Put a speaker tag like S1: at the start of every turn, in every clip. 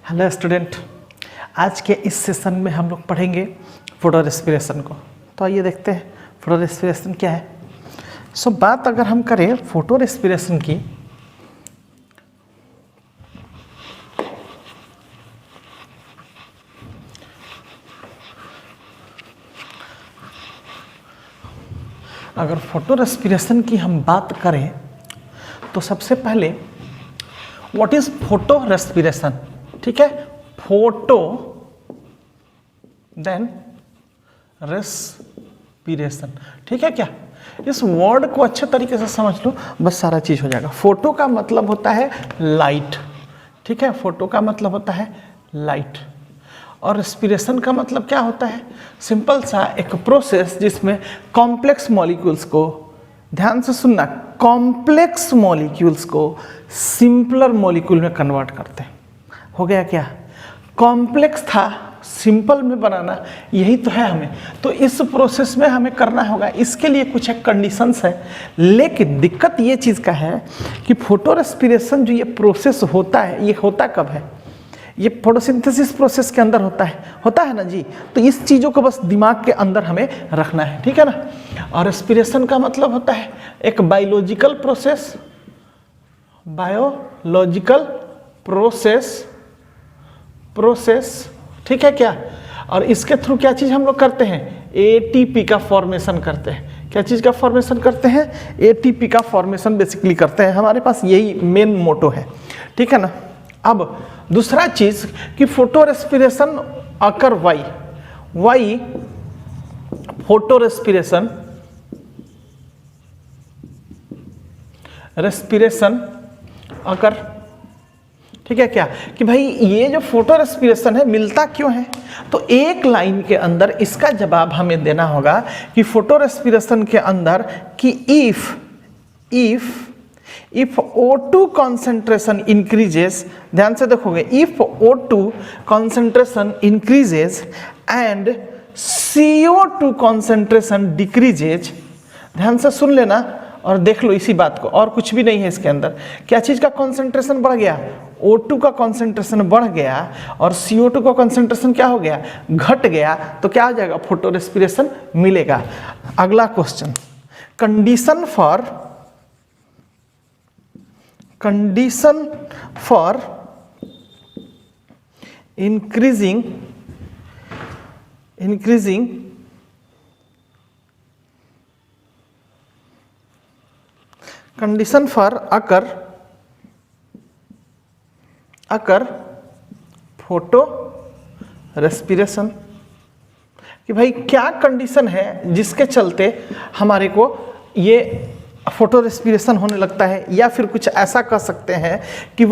S1: Hello student, आज के इस सेशन में हम लोग पढ़ेंगे फोटो रेस्पिरेशन को। तो आइए देखते हैं फोटो रेस्पिरेशन क्या है। बात अगर हम करें फोटो रेस्पिरेशन की, अगर फोटो रेस्पिरेशन की हम बात करें तो सबसे पहले व्हाट इज फोटो रेस्पिरेशन। ठीक है, फोटो देन रेस्पिरेशन। ठीक है क्या, इस वर्ड को अच्छे तरीके से समझ लो, बस सारा चीज हो जाएगा। फोटो का मतलब होता है लाइट। ठीक है, फोटो का मतलब होता है लाइट, और रेस्पिरेशन का मतलब क्या होता है? सिंपल सा एक प्रोसेस जिसमें कॉम्प्लेक्स मॉलिक्यूल्स को, ध्यान से सुनना, कॉम्प्लेक्स मॉलिक्यूल्स को सिंपलर मॉलिक्यूल में कन्वर्ट करते हैं। हो गया क्या, कॉम्प्लेक्स था सिंपल में बनाना, यही तो है हमें। तो इस प्रोसेस में हमें करना होगा, इसके लिए कुछ एक कंडीशंस है। लेकिन दिक्कत ये चीज़ का है कि फोटो रेस्पिरेशन जो ये प्रोसेस होता है, ये होता कब है? ये फोटोसिंथेसिस प्रोसेस के अंदर होता है ना जी। तो इस चीज़ों को बस दिमाग के अंदर हमें रखना है, ठीक है ना। और रेस्पिरेशन का मतलब होता है एक बायोलॉजिकल प्रोसेस, बायोलॉजिकल प्रोसेस, ठीक है क्या। और इसके थ्रू क्या चीज़ हम लोग करते हैं? एटीपी का फॉर्मेशन करते हैं। क्या चीज़ का फॉर्मेशन करते हैं? एटीपी का फॉर्मेशन बेसिकली करते हैं। हमारे पास यही मेन मोटो है, ठीक है ना। अब दूसरा चीज कि फोटो रेस्पिरेशन अकर वाई फोटो रेस्पिरेशन अकर, ठीक है क्या, कि भाई ये जो फोटो रेस्पिरेशन है मिलता क्यों है? तो एक लाइन के अंदर इसका जवाब हमें देना होगा कि फोटो रेस्पिरेशन के अंदर कि if O2 concentration increases, ध्यान से देखोगे, if O2 concentration increases and CO2 concentration decreases, ध्यान से सुन लेना और देख लो इसी बात को, और कुछ भी नहीं है इसके अंदर। क्या चीज का कॉन्सेंट्रेशन बढ़ गया? O2 का कॉन्सेंट्रेशन बढ़ गया और CO2 का कॉन्सेंट्रेशन क्या हो गया? घट गया। तो क्या हो जाएगा? फोटो रेस्पिरेशन मिलेगा। अगला question, condition for increasing condition for occur photo respiration, कि भाई क्या कंडीशन है जिसके चलते हमारे को ये फोटो रेस्पिरेशन होने लगता है। या फिर कुछ ऐसा कह सकते हैं कि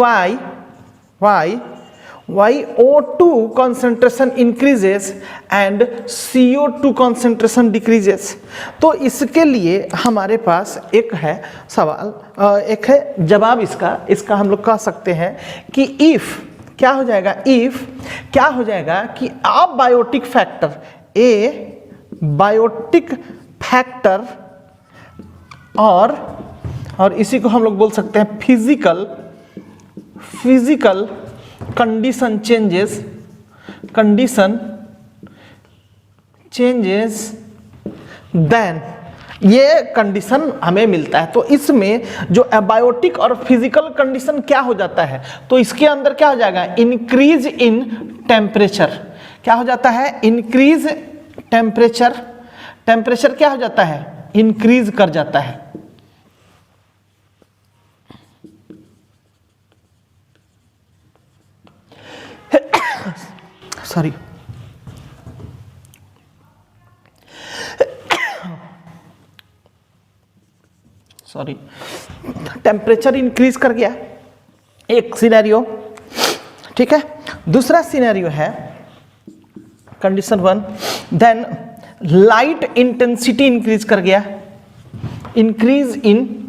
S1: why O2 concentration increases and CO2 concentration decreases। तो इसके लिए हमारे पास एक है सवाल, एक है जवाब इसका हम लोग कह सकते हैं कि if क्या हो जाएगा? if क्या हो जाएगा कि बायोटिक फैक्टर और इसी को हम लोग बोल सकते हैं फिजिकल कंडीशन चेंजेस देन ये कंडीशन हमें मिलता है। तो इसमें जो एबायोटिक और फिजिकल कंडीशन क्या हो जाता है? तो इसके अंदर क्या हो जाएगा? Increase in temperature. क्या हो जाता है? इंक्रीज टेम्परेचर क्या हो जाता है? इंक्रीज कर जाता है। सॉरी, टेम्परेचर इंक्रीज कर गया, एक सिनेरियो, ठीक है। दूसरा सिनेरियो है condition 1, then light intensity increase कर गया, increase in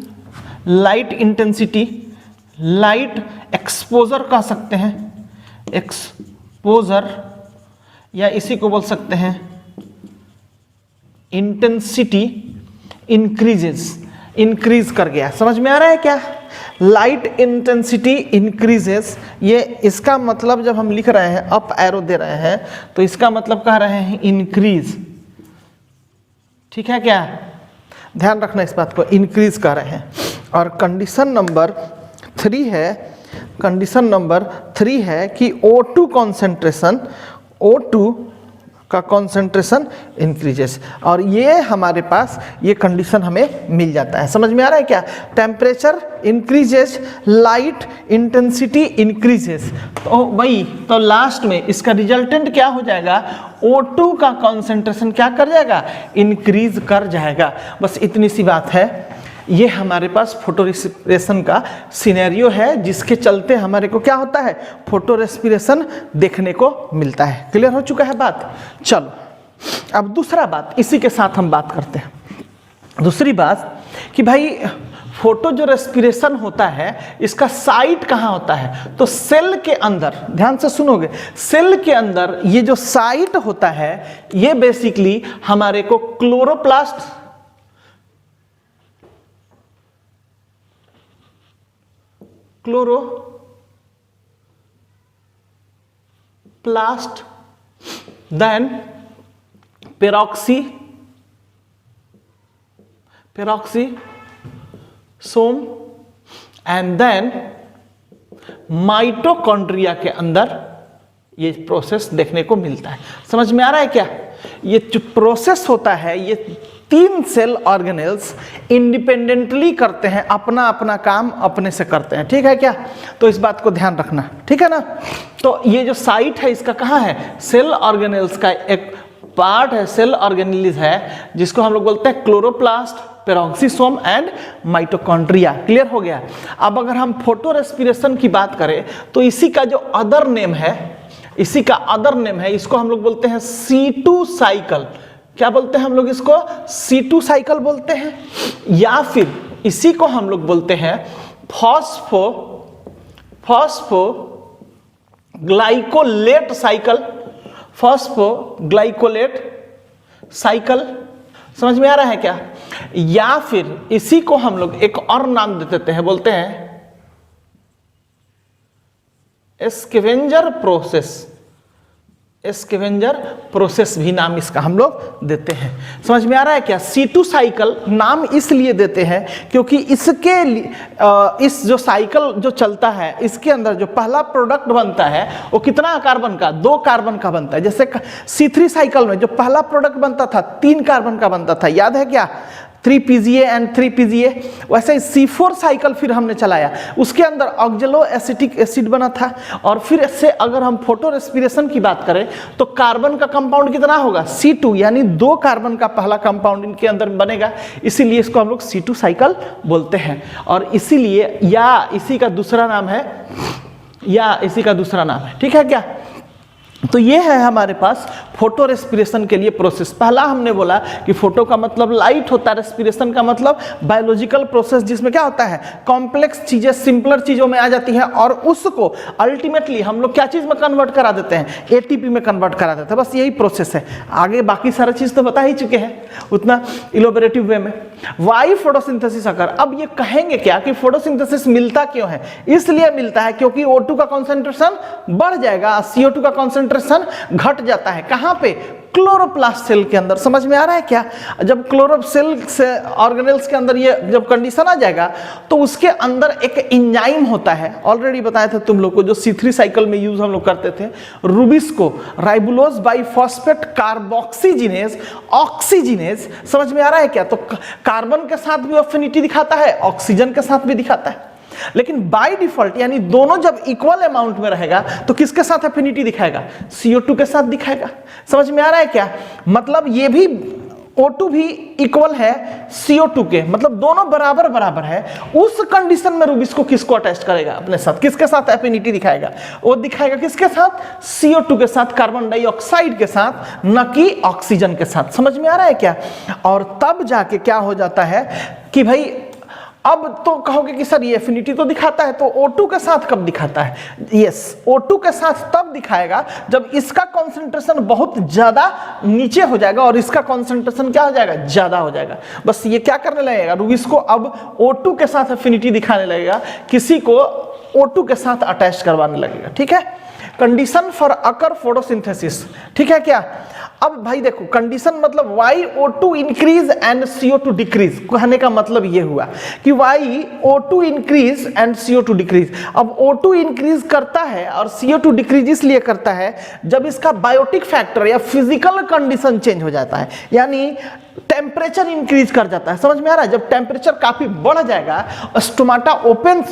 S1: light intensity, light exposure कह सकते हैं, एक्सपोजर, या इसी को बोल सकते हैं इंटेंसिटी इंक्रीजेस। इंक्रीज कर गया। समझ में आ रहा है क्या? लाइट इंटेंसिटी इंक्रीजेस, ये इसका मतलब जब हम लिख रहे हैं अप एरो दे रहे हैं तो इसका मतलब कह रहे हैं इंक्रीज। ठीक है क्या? ध्यान रखना इस बात को, इंक्रीज कर रहे हैं। और कंडीशन नंबर 3 है, कंडीशन नंबर 3 है कि O2 कॉन्सेंट्रेशन, O2 का कॉन्सेंट्रेशन इंक्रीजेस। और ये हमारे पास ये कंडीशन हमें मिल जाता है। समझ में आ रहा है क्या? Temperature increases, light intensity increases, तो वही तो लास्ट में इसका रिजल्टेंट क्या हो जाएगा? O2 का कॉन्सेंट्रेशन क्या कर जाएगा? इंक्रीज कर जाएगा। बस इतनी सी बात है। ये हमारे पास फोटो रेस्पिरेशन का सिनेरियो है जिसके चलते हमारे को क्या होता है? फोटो रेस्पिरेशन देखने को मिलता है। क्लियर हो चुका है बात? चलो अब दूसरा बात इसी के साथ हम बात करते हैं। दूसरी बात कि भाई फोटो जो रेस्पिरेशन होता है इसका साइट कहाँ होता है? तो सेल के अंदर, ध्यान से सुनोगे, सेल के अंदर ये जो साइट होता है ये बेसिकली हमारे को chloroplast, chloroplast, then peroxisome and then mitochondria के अंदर ये प्रोसेस देखने को मिलता है। समझ में आ रहा है क्या? ये जो प्रोसेस होता है ये 3 सेल ऑर्गेनेल्स इंडिपेंडेंटली करते हैं, अपना अपना काम अपने से करते हैं। ठीक है क्या? तो इस बात को ध्यान रखना, ठीक है ना? तो ये जो साइट है इसका कहाँ है? सेल ऑर्गेनेल्स का एक पार्ट है, सेल ऑर्गेनेल्स है जिसको हम लोग बोलते हैं chloroplast, peroxisome and mitochondria. Clear हो गया? अब अगर हम फोटो रेस्पिरेशन की बात करें तो इसी का जो अदर नेम है, इसी का अदर नेम है, इसको हम लोग बोलते हैं C2 साइकिल। क्या बोलते हैं हम लोग इसको? C2 साइकिल बोलते हैं, या फिर इसी को हम लोग बोलते हैं फॉस्फोग्लाइकोलेट साइकिल, फॉस्फोग्लाइकोलेट साइकिल। समझ में आ रहा है क्या? या फिर इसी को हम लोग एक और नाम दे देते हैं, बोलते हैं स्कैवेंजर प्रोसेस, स्कैवेंजर प्रोसेस भी नाम इसका हम लोग देते हैं। समझ में आ रहा है क्या? C2 साइकिल नाम इसलिए देते हैं क्योंकि इसके इस जो साइकिल जो चलता है इसके अंदर जो पहला प्रोडक्ट बनता है वो कितना कार्बन का? 2 कार्बन का बनता है। जैसे C3 साइकिल में जो पहला प्रोडक्ट बनता था 3 कार्बन का बनता था, याद है क्या? 3PGA and 3PGA। वैसे ही C4 साइकिल फिर हमने चलाया, उसके अंदर ऑक्जेलो एसिटिक एसिड बना था। और फिर इससे अगर हम फोटो रेस्पिरेशन की बात करें तो कार्बन का कंपाउंड कितना होगा? C2, यानी 2 कार्बन का पहला कंपाउंड इनके अंदर बनेगा, इसीलिए इसको हम लोग C2 साइकिल बोलते हैं। और इसीलिए या इसी का दूसरा नाम है, ठीक है क्या? तो ये है हमारे पास फोटो रेस्पिरेशन के लिए प्रोसेस। पहला हमने बोला कि फोटो का मतलब लाइट होता है, रेस्पिरेशन का मतलब बायोलॉजिकल प्रोसेस जिसमें क्या होता है? कॉम्प्लेक्स चीजें सिंपलर चीजों में आ जाती हैं और उसको अल्टीमेटली हम लोग क्या चीज में कन्वर्ट करा देते हैं? ATP में कन्वर्ट करा देते हैं। बस यही प्रोसेस है। आगे बाकी सारा चीज तो बता ही चुके हैं उतना इलोबरेटिव वे में। वाई फोटोसिंथेसिस अगर, अब ये कहेंगे क्या कि फोटोसिंथेसिस मिलता क्यों है? इसलिए मिलता है क्योंकि O2 का कॉन्सेंट्रेशन बढ़ जाएगा, CO2 का कॉन्सेंट्रेशन घट जाता है। कहां पे? क्लोरोप्लास्ट सेल के अंदर। समझ में आ रहा है क्या? जब क्लोरोसेल से ऑर्गेनेल्स के अंदर ये जब कंडीशन आ जाएगा तो उसके अंदर एक एंजाइम होता है, ऑलरेडी बताया था तुम लोग को, जो C3 साइकिल में यूज हम लोग करते थे, रुबिस्को, राइबोलोज बाइफॉस्फेट कार्बोक्सीजिनेज ऑक्सीजिनेज। समझ में आ रहा है क्या? तो कार्बन के साथ भी अफिनिटी दिखाता है, ऑक्सीजन के साथ भी दिखाता है, लेकिन बाय डिफॉल्ट यानी दोनों जब इक्वल अमाउंट में रहेगा तो किसके साथ एफिनिटी दिखाएगा? CO2 के साथ दिखाएगा। समझ में आ रहा है क्या? मतलब ये भी O2 भी इक्वल है CO2 के, मतलब दोनों बराबर बराबर है। उस कंडीशन में रुबिस्को किसको अटैच करेगा अपने साथ? किसके साथ एफिनिटी दिखाएगा? वो दिखाएगा किसके साथ? CO2 के साथ, कार्बन डाइऑक्साइड के साथ, न कि ऑक्सीजन के साथ। समझ में आ रहा है क्या? और तब जाके क्या हो जाता है कि भाई अब तो कहोगे कि सर ये एफिनिटी तो दिखाता है, तो O2 के साथ कब दिखाता है? यस, O2 के साथ तब दिखाएगा जब इसका कॉन्सेंट्रेशन बहुत ज्यादा नीचे हो जाएगा और इसका कॉन्सेंट्रेशन क्या हो जाएगा, ज्यादा हो जाएगा। बस ये क्या करने लगेगा, रूबिस को अब O2 के साथ एफिनिटी दिखाने लगेगा, किसी को O2 के साथ अटैच करवाने लगेगा। ठीक है, कंडीशन फॉर अकर फोटोसिंथेसिस। ठीक है क्या? अब भाई देखो, कंडीशन मतलब Y O2 increase and CO2 decrease. कहने का मतलब ये हुआ कि Y O2 increase and CO2 decrease. अब O2 इंक्रीज करता है और CO2 डिक्रीज इसलिए करता है जब इसका बायोटिक फैक्टर या फिजिकल कंडीशन चेंज हो जाता है, यानी टेम्परेचर इंक्रीज कर जाता है। समझ में आ रहा है? जब टेम्परेचर काफी बढ़ जाएगा, स्टोमाटा ओपन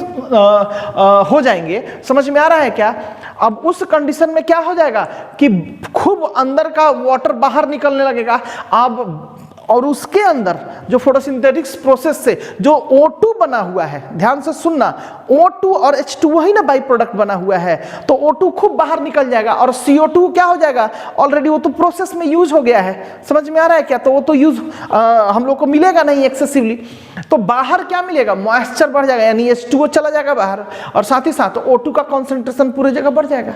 S1: हो जाएंगे। समझ में आ रहा है क्या? अब उस कंडीशन में क्या हो जाएगा कि खूब अंदर का वाटर बाहर निकलने लगेगा। अब और उसके अंदर जो फोटोसिंथेटिक्स प्रोसेस से जो O2 बना हुआ है, ध्यान से सुनना, O2 और H2 वही ना बाई प्रोडक्ट बना हुआ है, तो O2 खूब बाहर निकल जाएगा और CO2 क्या हो जाएगा, ऑलरेडी वो तो प्रोसेस में यूज हो गया है। समझ में आ रहा है क्या? तो वो तो यूज हम लोग को मिलेगा नहीं एक्सेसिवली, तो बाहर क्या मिलेगा, मॉइस्चर बढ़ जाएगा, यानी H2O चला जाएगा बाहर और साथ ही साथ O2 का कॉन्सेंट्रेशन पूरे जगह बढ़ जाएगा।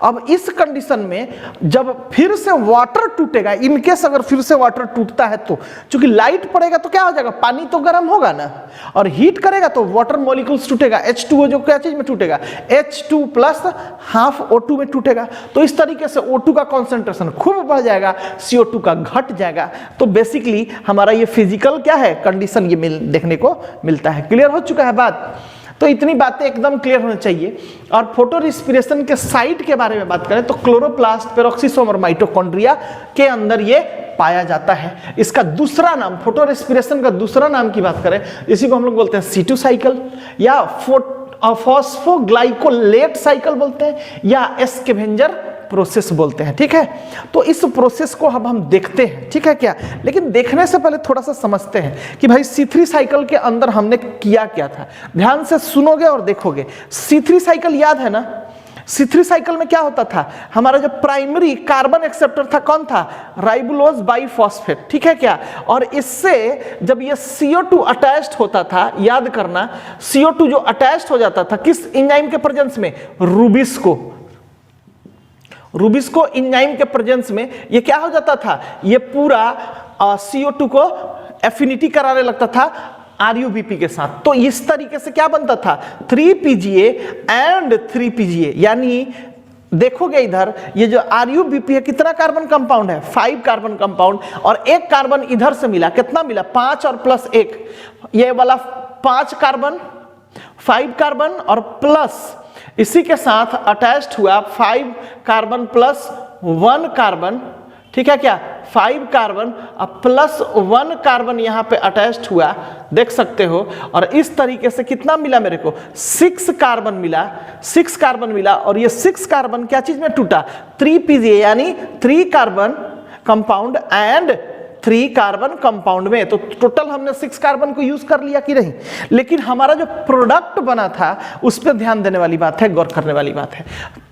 S1: अब इस कंडीशन में जब फिर से वाटर टूटेगा, इनकेस अगर फिर से वाटर टूटता है तो चूंकि लाइट पड़ेगा तो क्या हो जाएगा, पानी तो गर्म होगा ना, और हीट करेगा तो वाटर मॉलिक्यूल्स टूटेगा। H2O जो क्या चीज में टूटेगा, H2 प्लस हाफ O2 में टूटेगा। तो इस तरीके से O2 का कॉन्सेंट्रेशन खूब बढ़ जाएगा, CO2 का घट जाएगा। तो बेसिकली हमारा ये फिजिकल क्या है कंडीशन, ये देखने को मिलता है। क्लियर हो चुका है बात? तो इतनी बातें एकदम क्लियर होनी चाहिए। और फोटो रिस्पिरेशन के साइट के बारे में बात करें तो क्लोरोप्लास्ट, पेरोक्सिसोम और माइटोकॉन्ड्रिया के अंदर ये पाया जाता है। इसका दूसरा नाम, फोटो रेस्पिरेशन का दूसरा नाम की बात करें, इसी को हम लोग बोलते हैं C2 साइकिल या फॉस्फोग्लाइकोलेट साइकिल बोलते हैं या स्कैवेंजर प्रोसेस बोलते हैं। ठीक है, तो इस प्रोसेस को अब हम देखते हैं। ठीक है क्या? लेकिन देखने से पहले थोड़ा सा समझते हैं कि भाई C3 साइकिल के अंदर हमने किया क्या था। ध्यान से सुनोगे और देखोगे। C3 साइकिल याद है ना? C3 साइकिल में क्या होता था, हमारा जो प्राइमरी कार्बन एक्सेप्टर था कौन था, राइबोलोज बाइफॉस्फेट। ठीक है क्या? और इससे जब ये CO2 अटैच्ड होता था, याद करना, CO2 जो अटैच्ड हो जाता था किस एंजाइम के प्रेजेंस में, रूबिस्को एंजाइम के प्रेजेंस में ये क्या हो जाता था, ये पूरा CO2 को एफिनिटी कराने लगता था RuBP के साथ। तो इस तरीके से क्या बनता था, 3PGA एंड 3PGA, यानी देखोगे इधर ये जो RuBP है कितना कार्बन कंपाउंड है, 5 कार्बन कंपाउंड, और एक कार्बन इधर से मिला, कितना मिला, 5 और प्लस 1, ये वाला 5 कार्बन, 5 कार्बन और प्लस इसी के साथ अटैच्ड हुआ 5 कार्बन प्लस 1 कार्बन। ठीक है क्या, 5 कार्बन प्लस 1 कार्बन यहां पे अटैच्ड हुआ, देख सकते हो। और इस तरीके से कितना मिला मेरे को, 6 कार्बन मिला, 6 कार्बन मिला। और ये 6 कार्बन क्या चीज में टूटा, 3PGA, यानी 3 carbon compound and 3 carbon compound में। तो टोटल हमने 6 कार्बन को यूज कर लिया कि नहीं। लेकिन हमारा जो प्रोडक्ट बना था उस पर ध्यान देने वाली बात है, गौर करने वाली बात है।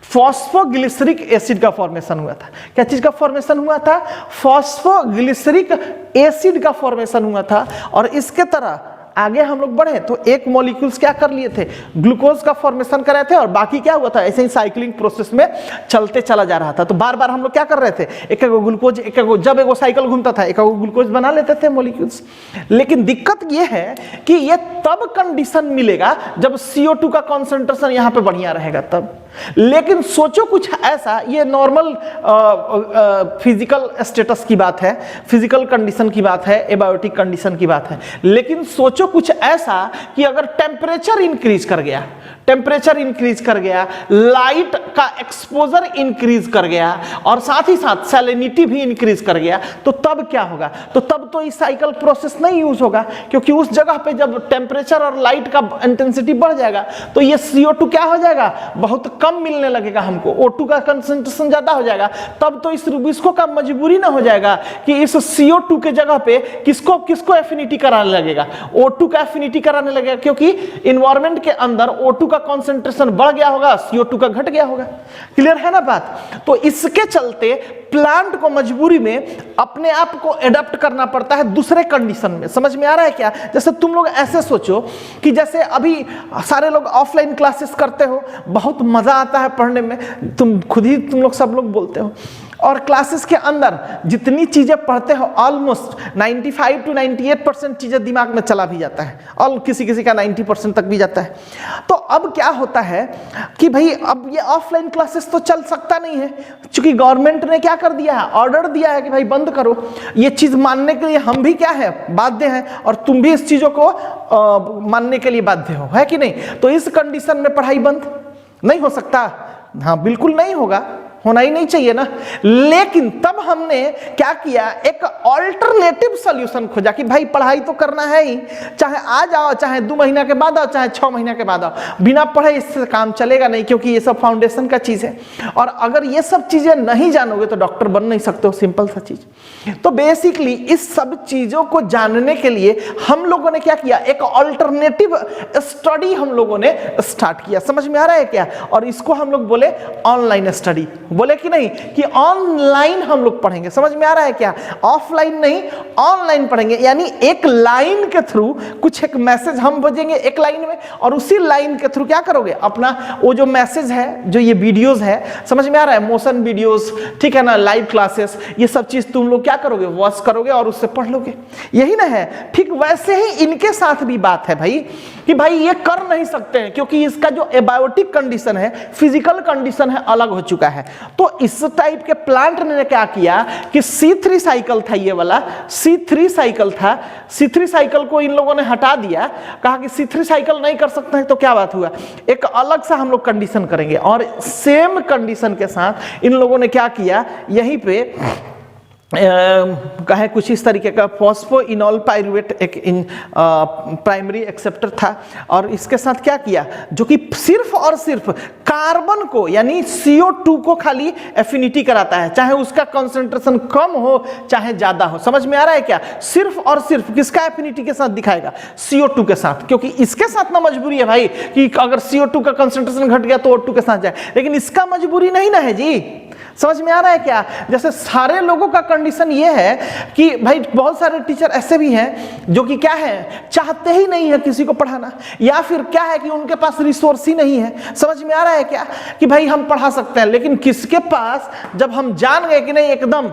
S1: फॉस्फोग्लिसरिक एसिड का फॉर्मेशन हुआ था। क्या चीज का फॉर्मेशन हुआ था, फॉस्फोग्लिसरिक एसिड का फॉर्मेशन हुआ था। और इसके तरह आगे हम लोग बढ़े तो एक मॉलिक्यूल्स क्या कर लिए थे, ग्लूकोज का फॉर्मेशन कर रहे थे, और बाकी क्या हुआ था, ऐसे ही साइक्लिंग प्रोसेस में चलते चला जा रहा था। तो बार बार हम लोग क्या कर रहे थे, एक ग्लूकोज, जब एक साइकिल घूमता था एक ग्लूकोज बना लेते थे मॉलिक्यूल्स। लेकिन दिक्कत ये है कि ये तब कंडीशन मिलेगा जब CO2 का कॉन्सेंट्रेशन यहाँ पे बढ़िया रहेगा तब। लेकिन सोचो कुछ ऐसा, ये नॉर्मल फिजिकल स्टेटस की बात है, फिजिकल कंडीशन की बात है, एबायोटिक कंडीशन की बात है। लेकिन सोचो कुछ ऐसा कि अगर टेम्परेचर इंक्रीज कर गया, टेम्परेचर इंक्रीज कर गया, लाइट का एक्सपोजर इंक्रीज कर गया और साथ ही साथ सैलिनिटी भी इंक्रीज कर गया, तो तब क्या होगा, तो तब तो इस साइकिल प्रोसेस नहीं यूज होगा, क्योंकि उस जगह पे जब टेम्परेचर और लाइट का इंटेंसिटी बढ़ जाएगा तो ये CO2 क्या हो जाएगा, बहुत कम मिलने लगेगा हमको, O2 का कंसंट्रेशन ज्यादा हो जाएगा। तब तो इस रूबिस्को का मजबूरी ना हो जाएगा कि इस CO2 के जगह पे किसको किसको एफिनिटी कराने लगेगा, O2 का एफिनिटी कराने लगेगा, क्योंकि इन्वायरमेंट के अंदर O2 का कॉन्सेंट्रेशन बढ़ गया होगा, CO2 का घट गया होगा। क्लियर है ना बात? तो इसके चलते प्लांट को मजबूरी में अपने आप को एडप्ट करना पड़ता है दूसरे कंडीशन में। समझ में आ रहा है क्या? जैसे तुम लोग ऐसे सोचो कि जैसे अभी सारे लोग ऑफलाइन क्लासेस करते हो, बहुत मजा आता है पढ़ने में, तुम खुद ही तुम लोग सब लोग बोलते हो, और क्लासेस के अंदर जितनी चीजें पढ़ते हो ऑलमोस्ट 95 to 98% चीजें दिमाग में चला भी जाता है, और किसी किसी का 90% तक भी जाता है। तो अब क्या होता है कि भाई अब ये ऑफलाइन क्लासेस तो चल सकता नहीं है, क्योंकि गवर्नमेंट ने क्या कर दिया है, ऑर्डर दिया है कि भाई बंद करो। ये चीज मानने के लिए हम भी क्या है, बाध्य हैं, और तुम भी इस चीजों को मानने के लिए बाध्य हो, है कि नहीं? तो इस कंडीशन में पढ़ाई बंद नहीं हो सकता। हाँ, बिल्कुल नहीं होगा, होना ही नहीं चाहिए ना। लेकिन तब हमने क्या किया, एक ऑल्टरनेटिव सॉल्यूशन खोजा कि भाई पढ़ाई तो करना है ही, चाहे आज आओ, चाहे 2 महीना के बाद आओ, चाहे 6 महीना के बाद आओ, बिना पढ़े इससे काम चलेगा नहीं, क्योंकि ये सब फाउंडेशन का चीज है। और अगर ये सब चीजें नहीं जानोगे तो डॉक्टर बन नहीं सकते हो, सिंपल सा चीज। तो बेसिकली इस सब चीजों को जानने के लिए हम लोगों ने क्या किया, एक ऑल्टरनेटिव स्टडी हम लोगों ने स्टार्ट किया। समझ में आ रहा है क्या? और इसको हम लोग बोले ऑनलाइन स्टडी। बोले कि नहीं कि ऑनलाइन हम लोग पढ़ेंगे। समझ में आ रहा है क्या? ऑफलाइन नहीं, ऑनलाइन पढ़ेंगे। यानी एक लाइन के थ्रू कुछ एक मैसेज हम भेजेंगे एक लाइन में, और उसी लाइन के थ्रू क्या करोगे, अपना वो जो मैसेज है, जो ये वीडियोस है, समझ में आ रहा है, मोशन वीडियोस, ठीक है ना, लाइव क्लासेस, ये सब चीज तुम लोग क्या करोगे, वॉच करोगे और उससे पढ़ लोगे। यही ना है? ठीक वैसे ही इनके साथ भी बात है भाई, कि भाई ये कर नहीं सकते हैं, क्योंकि इसका जो एबायोटिक कंडीशन है, फिजिकल कंडीशन है, अलग हो चुका है। तो इस टाइप के प्लांट ने क्या किया कि C3 साइकिल था, ये वाला C3 साइकिल था, C3 साइकिल को इन लोगों ने हटा दिया, कहा कि C3 साइकिल नहीं कर सकते हैं। तो क्या बात हुआ, एक अलग सा हम लोग कंडीशन करेंगे, और सेम कंडीशन के साथ इन लोगों ने क्या किया, यहीं पे कहे कुछ इस तरीके का फॉस्फोइनॉल पाइरुवेट एक प्राइमरी एक्सेप्टर था, और इसके साथ क्या किया, जो कि सिर्फ और सिर्फ कार्बन को यानी CO2 को खाली एफिनिटी कराता है, चाहे उसका कंसंट्रेशन कम हो चाहे ज्यादा हो। समझ में आ रहा है क्या? सिर्फ और सिर्फ किसका एफिनिटी के साथ दिखाएगा, CO2 के साथ, क्योंकि इसके साथ ना मजबूरी है भाई कि अगर CO2 का कंसंट्रेशन घट गया तो O2 के साथ जाए, लेकिन इसका मजबूरी नहीं ना है जी। समझ में आ रहा है क्या? जैसे सारे लोगों का कंडीशन ये है कि भाई बहुत सारे टीचर ऐसे भी हैं जो कि क्या है, चाहते ही नहीं है किसी को पढ़ाना, या फिर क्या है कि उनके पास रिसोर्स ही नहीं है। समझ में आ रहा है क्या? कि भाई हम पढ़ा सकते हैं, लेकिन किसके पास, जब हम जान गए कि नहीं एकदम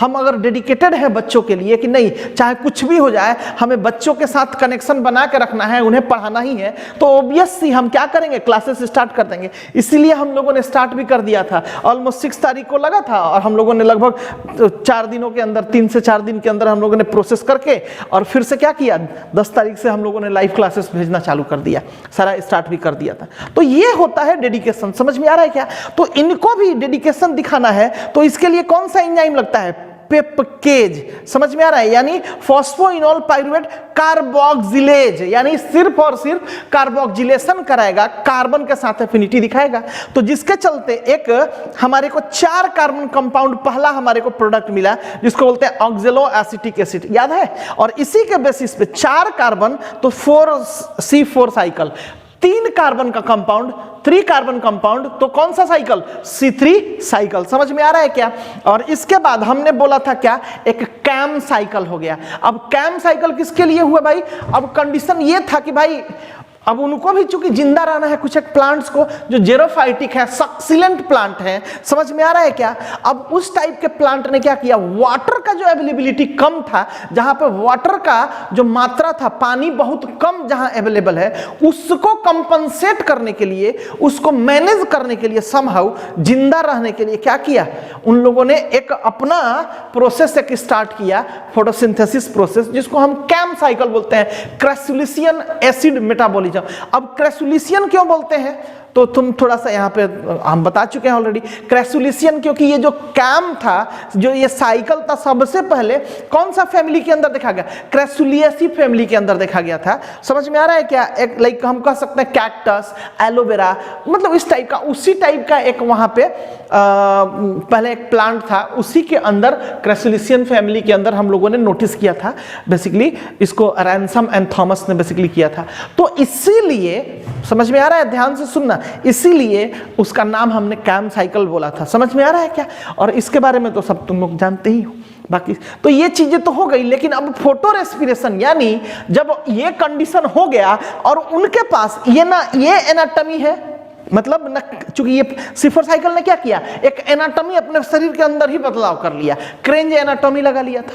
S1: हम अगर डेडिकेटेड है बच्चों के लिए कि नहीं, चाहे कुछ भी हो जाए हमें बच्चों के साथ कनेक्शन बना के रखना है, उन्हें पढ़ाना ही है, तो ऑब्वियसली हम क्या करेंगे, क्लासेस स्टार्ट कर देंगे। इसीलिए हम लोगों ने स्टार्ट भी कर दिया था, ऑलमोस्ट 6 तारीख को लगा था, और हम लोगों ने लगभग 4 दिनों के अंदर, 3 से 4 दिन के अंदर हम लोगों ने प्रोसेस करके और फिर से क्या किया, 10 तारीख से हम लोगों ने लाइव क्लासेस भेजना चालू कर दिया, सारा स्टार्ट भी कर दिया था। तो ये होता है डेडिकेशन। समझ में आ रहा है क्या? तो इनको भी डेडिकेशन दिखाना है, तो इसके लिए कौन सा एंजाइम लगता है, पेप्केज। समझ में आ रहा है? यानी फॉस्फोइनॉल पाइरुवेट कार्बोक्सिलेज, यानी सिर्फ और सिर्फ कार्बोक्सिलेशन कराएगा, कार्बन के साथ एफिनिटी दिखाएगा। तो जिसके चलते एक हमारे को 4 कार्बन कंपाउंड पहला हमारे को प्रोडक्ट मिला, जिसको बोलते हैं ऑक्जेलो एसिटिक एसिड, याद है? और इसी के बेसिस पे 4 कार्बन तो 4C4 साइकिल, 3 कार्बन का कंपाउंड, 3 कार्बन कंपाउंड, तो कौन सा साइकिल, C3 साइकिल। समझ में आ रहा है क्या? और इसके बाद हमने बोला था क्या, एक कैम साइकिल हो गया। अब कैम साइकिल किसके लिए हुआ भाई, अब कंडीशन ये था कि भाई अब उनको भी चूंकि जिंदा रहना है, कुछ एक प्लांट्स को जो जेरोफाइटिक है, सक्सिलेंट प्लांट है। समझ में आ रहा है क्या? अब उस टाइप के प्लांट ने क्या किया, वाटर का जो अवेलेबिलिटी कम था, जहां पे वाटर का जो मात्रा था, पानी बहुत कम जहां अवेलेबल है, उसको कंपनसेट करने के लिए, उसको मैनेज करने के लिए, समहाउ जिंदा रहने के लिए क्या किया, उन लोगों ने एक अपना प्रोसेस एक स्टार्ट किया, फोटोसिंथेसिस प्रोसेस, जिसको हम कैम साइकिल बोलते हैं, क्रैसुलिशियन एसिड मेटाबॉलिज्म। अब क्रैसुलिशियन क्यों बोलते हैं, तो तुम थोड़ा सा यहाँ पे हम बता चुके हैं ऑलरेडी क्रैसुलिसियन, क्योंकि ये जो कैम था, जो ये साइकिल था, सबसे पहले कौन सा फैमिली के अंदर देखा गया? क्रैसुलिएसी फैमिली के अंदर देखा गया था। समझ में आ रहा है क्या? एक लाइक हम कह सकते हैं कैक्टस, एलोवेरा, मतलब इस टाइप का, उसी टाइप का एक वहाँ पे पहले एक प्लांट था, उसी के अंदर क्रैसुलिसियन फैमिली के अंदर हम लोगों ने नोटिस किया था। बेसिकली इसको रैनसम एंड थॉमस ने बेसिकली किया था। तो इसीलिए समझ में आ रहा है, ध्यान से सुनना, इसीलिए उसका नाम हमने कैम साइकिल बोला था। समझ में आ रहा है क्या? और इसके बारे में तो सब तुम लोग जानते ही हो। बाकी तो ये चीजें तो हो गई, लेकिन अब फोटो रेस्पिरेशन, यानी जब ये कंडीशन हो गया और उनके पास ये एनाटॉमी है, मतलब न, चूंकि ये सिफर साइकिल ने क्या किया, एक एनाटॉमी अपने शरीर के अंदर ही बदलाव कर लिया, क्रेंज एनाटॉमी लगा लिया था,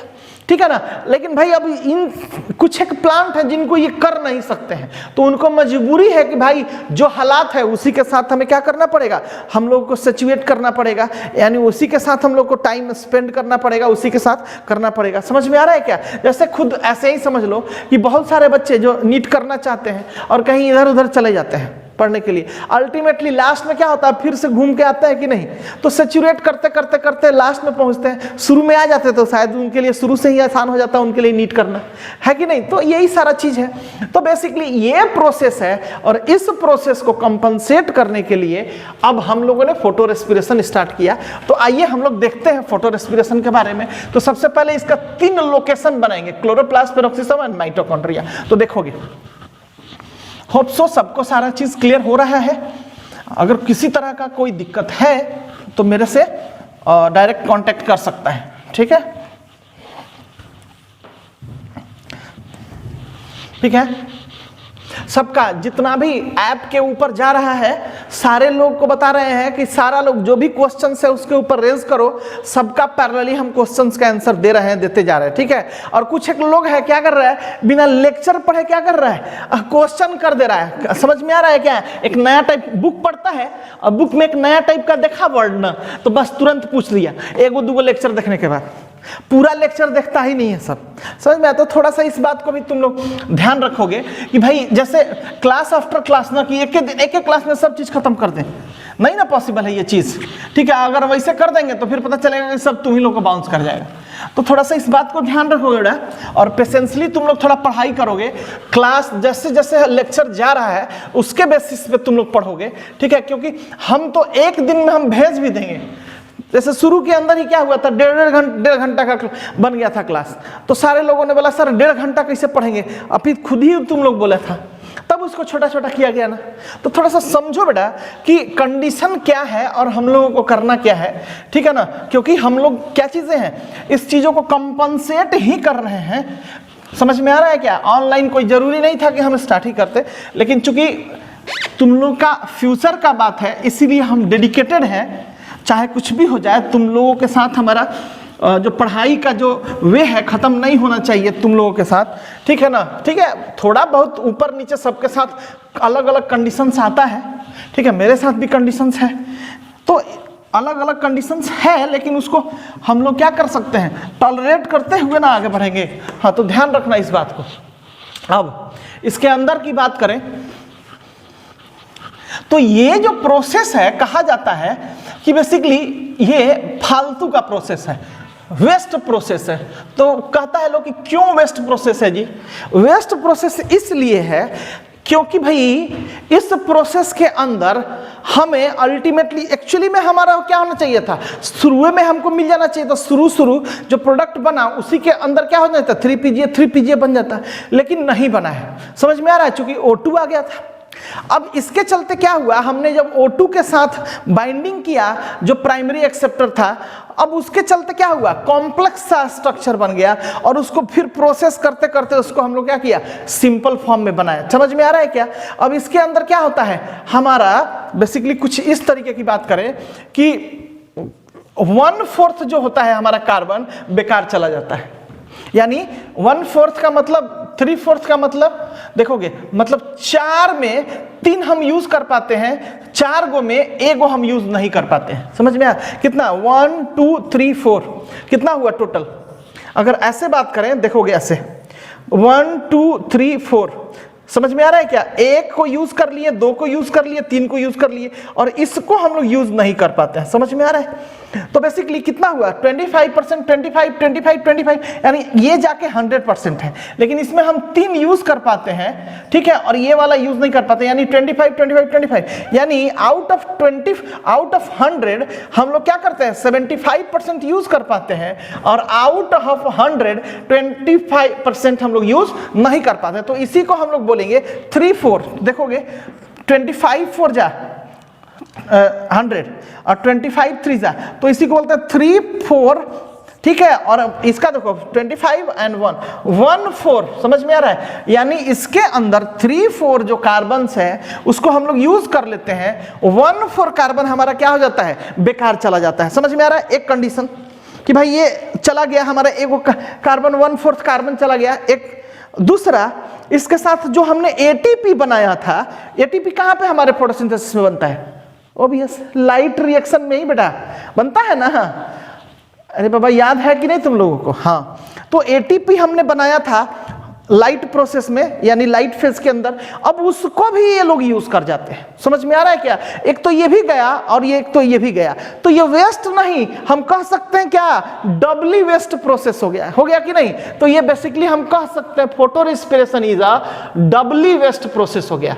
S1: ठीक है ना। लेकिन भाई अब इन कुछ एक प्लांट है जिनको ये कर नहीं सकते हैं, तो उनको मजबूरी है कि भाई जो हालात है उसी के साथ हमें क्या करना पड़ेगा, हम लोगों को सिचुएट करना पड़ेगा, यानी उसी के साथ हम लोग को टाइम स्पेंड करना पड़ेगा, उसी के साथ करना पड़ेगा। समझ में आ रहा है क्या? जैसे खुद ऐसे ही समझ लो कि बहुत सारे बच्चे जो नीट करना चाहते हैं और कहीं इधर उधर चले जाते हैं पढ़ने के लिए, अल्टीमेटली लास्ट में क्या होता है, फिर से घूम के आते हैं कि नहीं, तो सेचुरेट करते करते करते लास्ट में पहुंचते हैं। शुरू में आ जाते तो शायद उनके लिए शुरू से ही आसान हो जाता है उनके लिए नीट करना, है कि नहीं? तो यही सारा चीज है। तो बेसिकली ये प्रोसेस है, और इस प्रोसेस को कंपनसेट करने के लिए अब हम लोगों ने फोटो रेस्पिरेशन स्टार्ट किया। तो आइए हम लोग देखते हैं फोटो रेस्पिरेशन के बारे में। तो सबसे पहले इसका 3 लोकेशन बनाएंगे, क्लोरोप्लास्ट, पेरोक्सिसम एंड माइटोकॉन्ड्रिया। तो देखोगे, होप सो सबको सारा चीज क्लियर हो रहा है। अगर किसी तरह का कोई दिक्कत है तो मेरे से डायरेक्ट कांटेक्ट कर सकता है, ठीक है? ठीक है, सबका जितना भी ऐप के ऊपर जा रहा है, सारे लोग को बता रहे हैं कि सारा लोग जो भी क्वेश्चन है उसके ऊपर रेज करो, सबका पैरेलली हम क्वेश्चंस का आंसर दे रहे हैं, देते जा रहे हैं, ठीक है? और कुछ एक लोग है क्या कर रहा है, बिना लेक्चर पढ़े क्या कर रहा है, क्वेश्चन कर दे रहा है। समझ में आ रहा है क्या? एक नया टाइप बुक पढ़ता है और बुक में एक नया टाइप का देखा वर्ड ना, तो बस तुरंत पूछ लिया, एगो दूगो लेक्चर देखने के बाद। पूरा लेक्चर देखता ही नहीं है सब, समझ में? तो थोड़ा सा इस बात को भी तुम लोग ध्यान रखोगे कि भाई जैसे क्लास आफ्टर क्लास ना, कि एक क्लास में सब चीज खत्म कर दें, नहीं ना पॉसिबल है ये चीज, ठीक है? अगर वैसे कर देंगे तो फिर पता चलेगा कि सब तुम ही लोग को बाउंस कर जाएगा। तो थोड़ा सा इस बात को ध्यान रखोगे बेटा, और पेशेंसली तुम लोग थोड़ा पढ़ाई करोगे। क्लास जैसे जैसे लेक्चर जा रहा है उसके बेसिस पे तुम लोग पढ़ोगे, ठीक है? क्योंकि हम तो एक दिन में हम भेज भी देंगे। जैसे शुरू के अंदर ही क्या हुआ था, 1.5 घंटा का बन गया था क्लास, तो सारे लोगों ने बोला सर 1.5 घंटा कैसे पढ़ेंगे, अभी खुद ही तुम लोग बोला था, तब उसको छोटा छोटा किया गया ना। तो थोड़ा सा समझो बेटा कि कंडीशन क्या है और हम लोगों को करना क्या है, ठीक है ना? क्योंकि हम लोग क्या चीजें हैं, इस चीजों को कंपनसेट ही कर रहे हैं। समझ में आ रहा है क्या? ऑनलाइन कोई जरूरी नहीं था कि हम स्टार्ट ही करते, लेकिन चूंकि तुम लोग का फ्यूचर का बात है, इसीलिए हम डेडिकेटेड हैं। चाहे कुछ भी हो जाए, तुम लोगों के साथ हमारा जो पढ़ाई का जो वे है खत्म नहीं होना चाहिए तुम लोगों के साथ, ठीक है ना? ठीक है, थोड़ा बहुत ऊपर नीचे सबके साथ अलग अलग कंडीशंस आता है, ठीक है? मेरे साथ भी कंडीशंस है, तो अलग अलग कंडीशंस है, लेकिन उसको हम लोग क्या कर सकते हैं, टॉलरेट करते हुए ना आगे बढ़ेंगे। हाँ, तो ध्यान रखना इस बात को। अब इसके अंदर की बात करें तो ये जो प्रोसेस है, कहा जाता है कि बेसिकली ये फालतू का प्रोसेस है, वेस्ट प्रोसेस है। तो कहता है लोग कि क्यों वेस्ट प्रोसेस है जी? वेस्ट प्रोसेस इसलिए है क्योंकि भाई इस प्रोसेस के अंदर हमें अल्टीमेटली एक्चुअली में हमारा क्या होना चाहिए था, शुरू में हमको मिल जाना चाहिए था, शुरू जो प्रोडक्ट बना उसी के अंदर क्या हो जाता, 3PGA बन जाता, लेकिन नहीं बना है। समझ में आ रहा है? चूंकि O2 आ गया था। अब इसके चलते क्या हुआ, हमने जब O2 के साथ बाइंडिंग किया जो प्राइमरी एक्सेप्टर था, अब उसके चलते क्या हुआ, कॉम्प्लेक्स सा स्ट्रक्चर बन गया, और उसको फिर प्रोसेस करते करते उसको हम लोग क्या किया, सिंपल फॉर्म में बनाया। समझ में आ रहा है क्या? अब इसके अंदर क्या होता है, हमारा बेसिकली कुछ इस तरीके की बात करें कि 1/4 जो होता है हमारा कार्बन बेकार चला जाता है। यानी 1/4 का मतलब 3/4 का मतलब देखोगे, मतलब 4 में 3 हम यूज कर पाते हैं, 4 गो में 1 गो हम यूज नहीं कर पाते हैं। समझ में आया? कितना 1 2 3 4 कितना हुआ टोटल? अगर ऐसे बात करें, देखोगे ऐसे 1 2 3 4 समझ में आ रहा है क्या? एक को यूज कर लिए, दो को यूज कर लिए, तीन को यूज कर लिए, और इसको हम लोग यूज नहीं कर पाते हैं। समझ में आ रहा है? तो बेसिकली कितना हुआ? 25%, 25, 25, 25, यानी ये जाके 100% है, लेकिन इसमें हम 3 यूज कर पाते हैं, ठीक है, और ये वाला यूज नहीं कर पाते, यानी 25, 25, 25, यानी आउट ऑफ 100 हम लोग क्या करते हैं? 75% यूज कर पाते हैं, और आउट ऑफ 100 25% हम लोग यूज नहीं कर पाते। तो इसी को हम लोग बोलेंगे 3/4। देखोगे 25 4 जा 100 और 25 3 जा, तो इसी को बोलते हैं 3/4, ठीक है। और इसका देखो 25 and 1/4, समझ में आ रहा है? यानी इसके अंदर 3/4 जो कार्बन है उसको हम लोग यूज कर लेते हैं, 1/4 कार्बन हमारा क्या हो जाता है? बेकार चला जाता है। समझ में आ रहा है? एक कंडीशन कि भाई ये चला गया हमारा, एक कार्बन 1/4 कार्बन चला गया। एक दूसरा, इसके साथ जो हमने एटीपी बनाया था, एटीपी कहां पे हमारे फोटोसिंथेसिस में बनता है? ओबियस लाइट रिएक्शन में ही बेटा बनता है ना। अरे बाबा याद है कि नहीं तुम लोगों को? हाँ, तो एटीपी हमने बनाया था लाइट प्रोसेस में, यानी लाइट फेज के अंदर, अब उसको भी ये लोग यूज कर जाते हैं। समझ में आ रहा है क्या? एक तो ये भी गया और ये एक तो ये भी गया, तो ये वेस्ट नहीं, हम कह सकते हैं क्या? डबली वेस्ट प्रोसेस हो गया कि नहीं? तो ये बेसिकली हम कह सकते हैं photorespiration is a doubly waste process हो गया,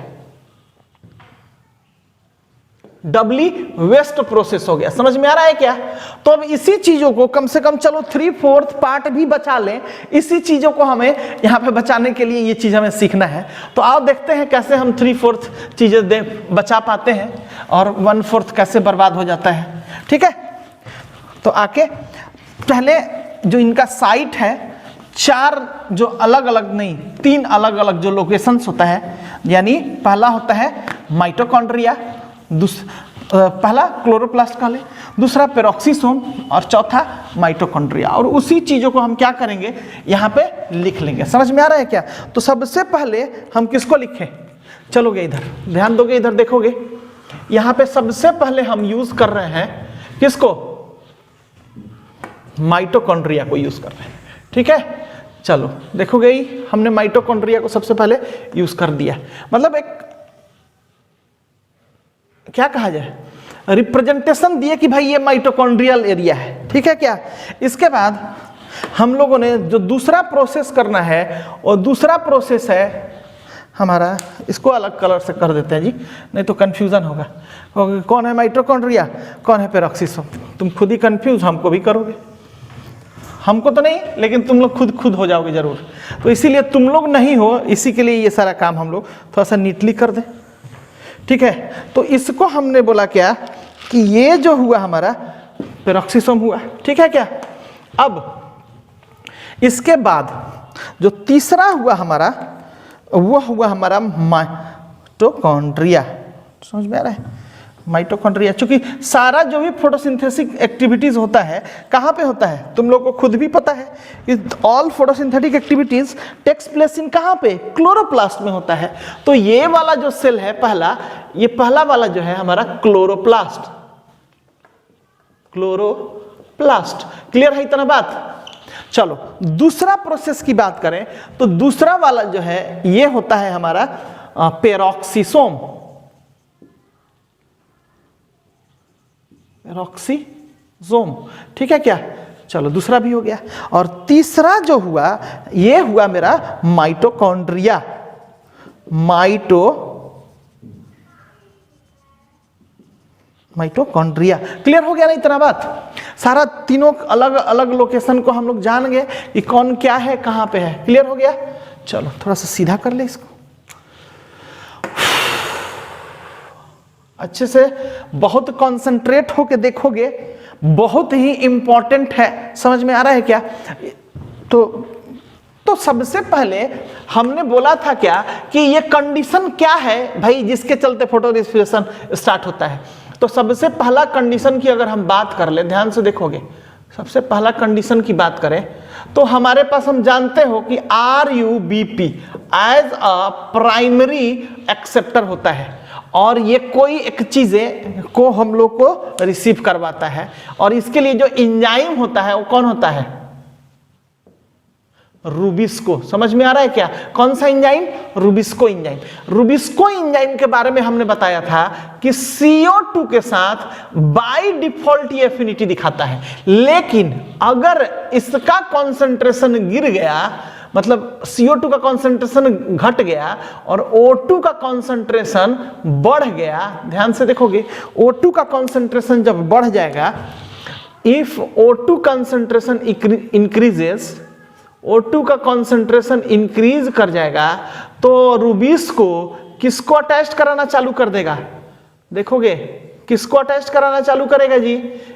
S1: डबली वेस्ट प्रोसेस हो गया। समझ में आ रहा है क्या? तो अब इसी चीजों को कम से कम चलो 3/4 पार्ट भी बचा लें, इसी चीजों को हमें यहाँ पे बचाने के लिए ये चीज हमें सीखना है। तो आओ देखते हैं कैसे हम 3/4 चीजें बचा पाते हैं और 1/4 कैसे बर्बाद हो जाता है। ठीक है, तो आके पहले जो इनका साइट है, 4 जो अलग अलग नहीं 3 अलग अलग जो लोकेशंस होता है, यानी पहला होता है माइटोकॉन्ड्रिया, पहला क्लोरोप्लास्ट का ले, दूसरा पेरोक्सीसोम और चौथा माइटोकॉन्ड्रिया। और उसी चीजों को हम क्या करेंगे? यहाँ पे लिख लेंगे। समझ में आ रहा है क्या? तो सबसे पहले हम किसको लिखें? चलोगे इधर, ध्यान दोगे, इधर देखोगे, यहाँ पे सबसे पहले हम यूज कर रहे हैं किसको? माइटोकॉन्ड्रिया को यूज कर रहे हैं। ठीक है, चलो देखोगे ही हमने माइटोकॉन्ड्रिया को सबसे पहले यूज कर दिया, मतलब एक क्या कहा जाए, रिप्रेजेंटेशन दिए कि भाई ये माइटोकॉन्ड्रियल एरिया है। ठीक है क्या? इसके बाद हम लोगों ने जो दूसरा प्रोसेस करना है, और दूसरा प्रोसेस है हमारा, इसको अलग कलर से कर देते हैं जी, नहीं तो कंफ्यूजन होगा। कौन है माइटोकॉन्ड्रिया, कौन है पेरोक्सीसोम? तुम खुद ही कंफ्यूज, हमको भी करोगे, हमको तो नहीं, लेकिन तुम लोग खुद हो जाओगे जरूर। तो इसीलिए तुम लोग नहीं हो, इसी के लिए ये सारा काम हम लोग थोड़ा सा नीटली कर दें। ठीक है, तो इसको हमने बोला क्या कि ये जो हुआ हमारा पेरोक्सीसोम हुआ। ठीक है क्या? अब इसके बाद जो तीसरा हुआ हमारा, वो हुआ हमारा माइटोकॉन्ड्रिया। समझ में आ रहा है? माइटोकॉन्ड्रिया, चूंकि सारा जो भी फोटोसिंथेटिक एक्टिविटीज होता है कहाँ पे होता है? तुम लोग को खुद भी पता है कि all photosynthetic activities takes place in कहाँ पे? क्लोरोप्लास्ट में होता है। तो ये वाला जो सेल है पहला, ये पहला वाला जो है हमारा क्लोरोप्लास्ट, क्लोरोप्लास्ट। क्लियर है इतना बात? चलो दूसरा प्रोसेस की बात करें तो दूसरा वाला जो है ये होता है हमारा पेरोक्सीसोम, पेरोक्सीसोम। ठीक है क्या? चलो दूसरा भी हो गया, और तीसरा जो हुआ ये हुआ मेरा माइटोकॉन्ड्रिया, माइटोकॉन्ड्रिया। क्लियर हो गया ना इतना बात? सारा तीनों अलग अलग लोकेशन को हम लोग जान गए कि कौन क्या है, कहां पे है। क्लियर हो गया? चलो थोड़ा सा सीधा कर ले इसको अच्छे से, बहुत कंसंट्रेट होके देखोगे, बहुत ही इंपॉर्टेंट है। समझ में आ रहा है क्या? तो सबसे पहले हमने बोला था क्या कि ये कंडीशन क्या है भाई जिसके चलते फोटो रेस्पिरेशन स्टार्ट होता है। तो सबसे पहला कंडीशन की अगर हम बात कर ले, ध्यान से देखोगे, सबसे पहला कंडीशन की बात करें तो हमारे पास हम जानते हो कि RUBP as a primary acceptor होता है, और ये कोई एक चीजें को हम लोग को रिसीव करवाता है, और इसके लिए जो एंजाइम होता है वो कौन होता है? रूबिस्को। समझ में आ रहा है क्या? कौन सा enzyme? Rubisco enzyme. Rubisco enzyme के बारे में हमने बताया था कि CO2 के साथ बाय डिफॉल्ट ये एफिनिटी दिखाता है, लेकिन अगर इसका कॉन्सेंट्रेशन गिर गया, मतलब CO2 का कॉन्सेंट्रेशन घट गया और O2 का कॉन्सेंट्रेशन बढ़ गया, ध्यान से देखोगे O2 का कॉन्सेंट्रेशन जब बढ़ जाएगा, if O2 concentration increases, O2 का कॉन्सेंट्रेशन इंक्रीज कर जाएगा तो रूबिस्को किसको अटैच कराना चालू कर देगा? देखोगे किसको अटैच कराना चालू करेगा जी?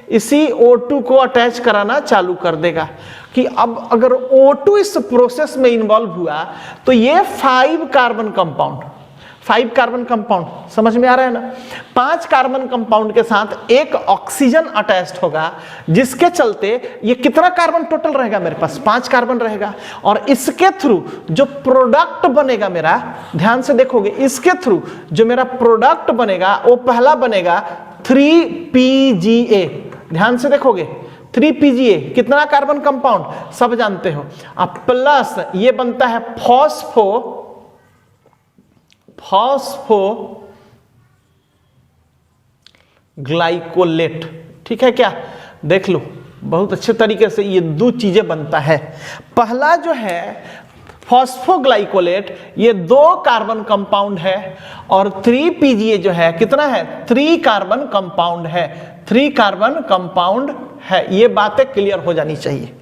S1: इसी O2 को अटैच कराना चालू कर देगा कि अब अगर O2 इस प्रोसेस में इन्वॉल्व हुआ तो ये 5 कार्बन कंपाउंड, 5 कार्बन कंपाउंड, समझ में आ रहा है ना? 5 कार्बन कंपाउंड के साथ एक ऑक्सीजन अटैच्ड होगा, जिसके चलते ये कितना कार्बन टोटल रहेगा मेरे पास? 5 कार्बन रहेगा। और इसके थ्रू जो प्रोडक्ट बनेगा मेरा, ध्यान से देखोगे, इसके थ्रू जो मेरा प्रोडक्ट बनेगा वो पहला बनेगा 3PGA। ध्यान से देखोगे 3PGA कितना कार्बन कंपाउंड? सब जानते हो। अब प्लस ये बनता है फॉस्फोग्लाइकोलेट। ठीक है क्या? देख लो बहुत अच्छे तरीके से ये दो चीजें बनता है। पहला जो है फॉस्फोग्लाइकोलेट, ये 2 कार्बन कंपाउंड है, और 3PGA जो है कितना है? 3 कार्बन कंपाउंड है, 3 कार्बन कंपाउंड है। ये बातें क्लियर हो जानी चाहिए।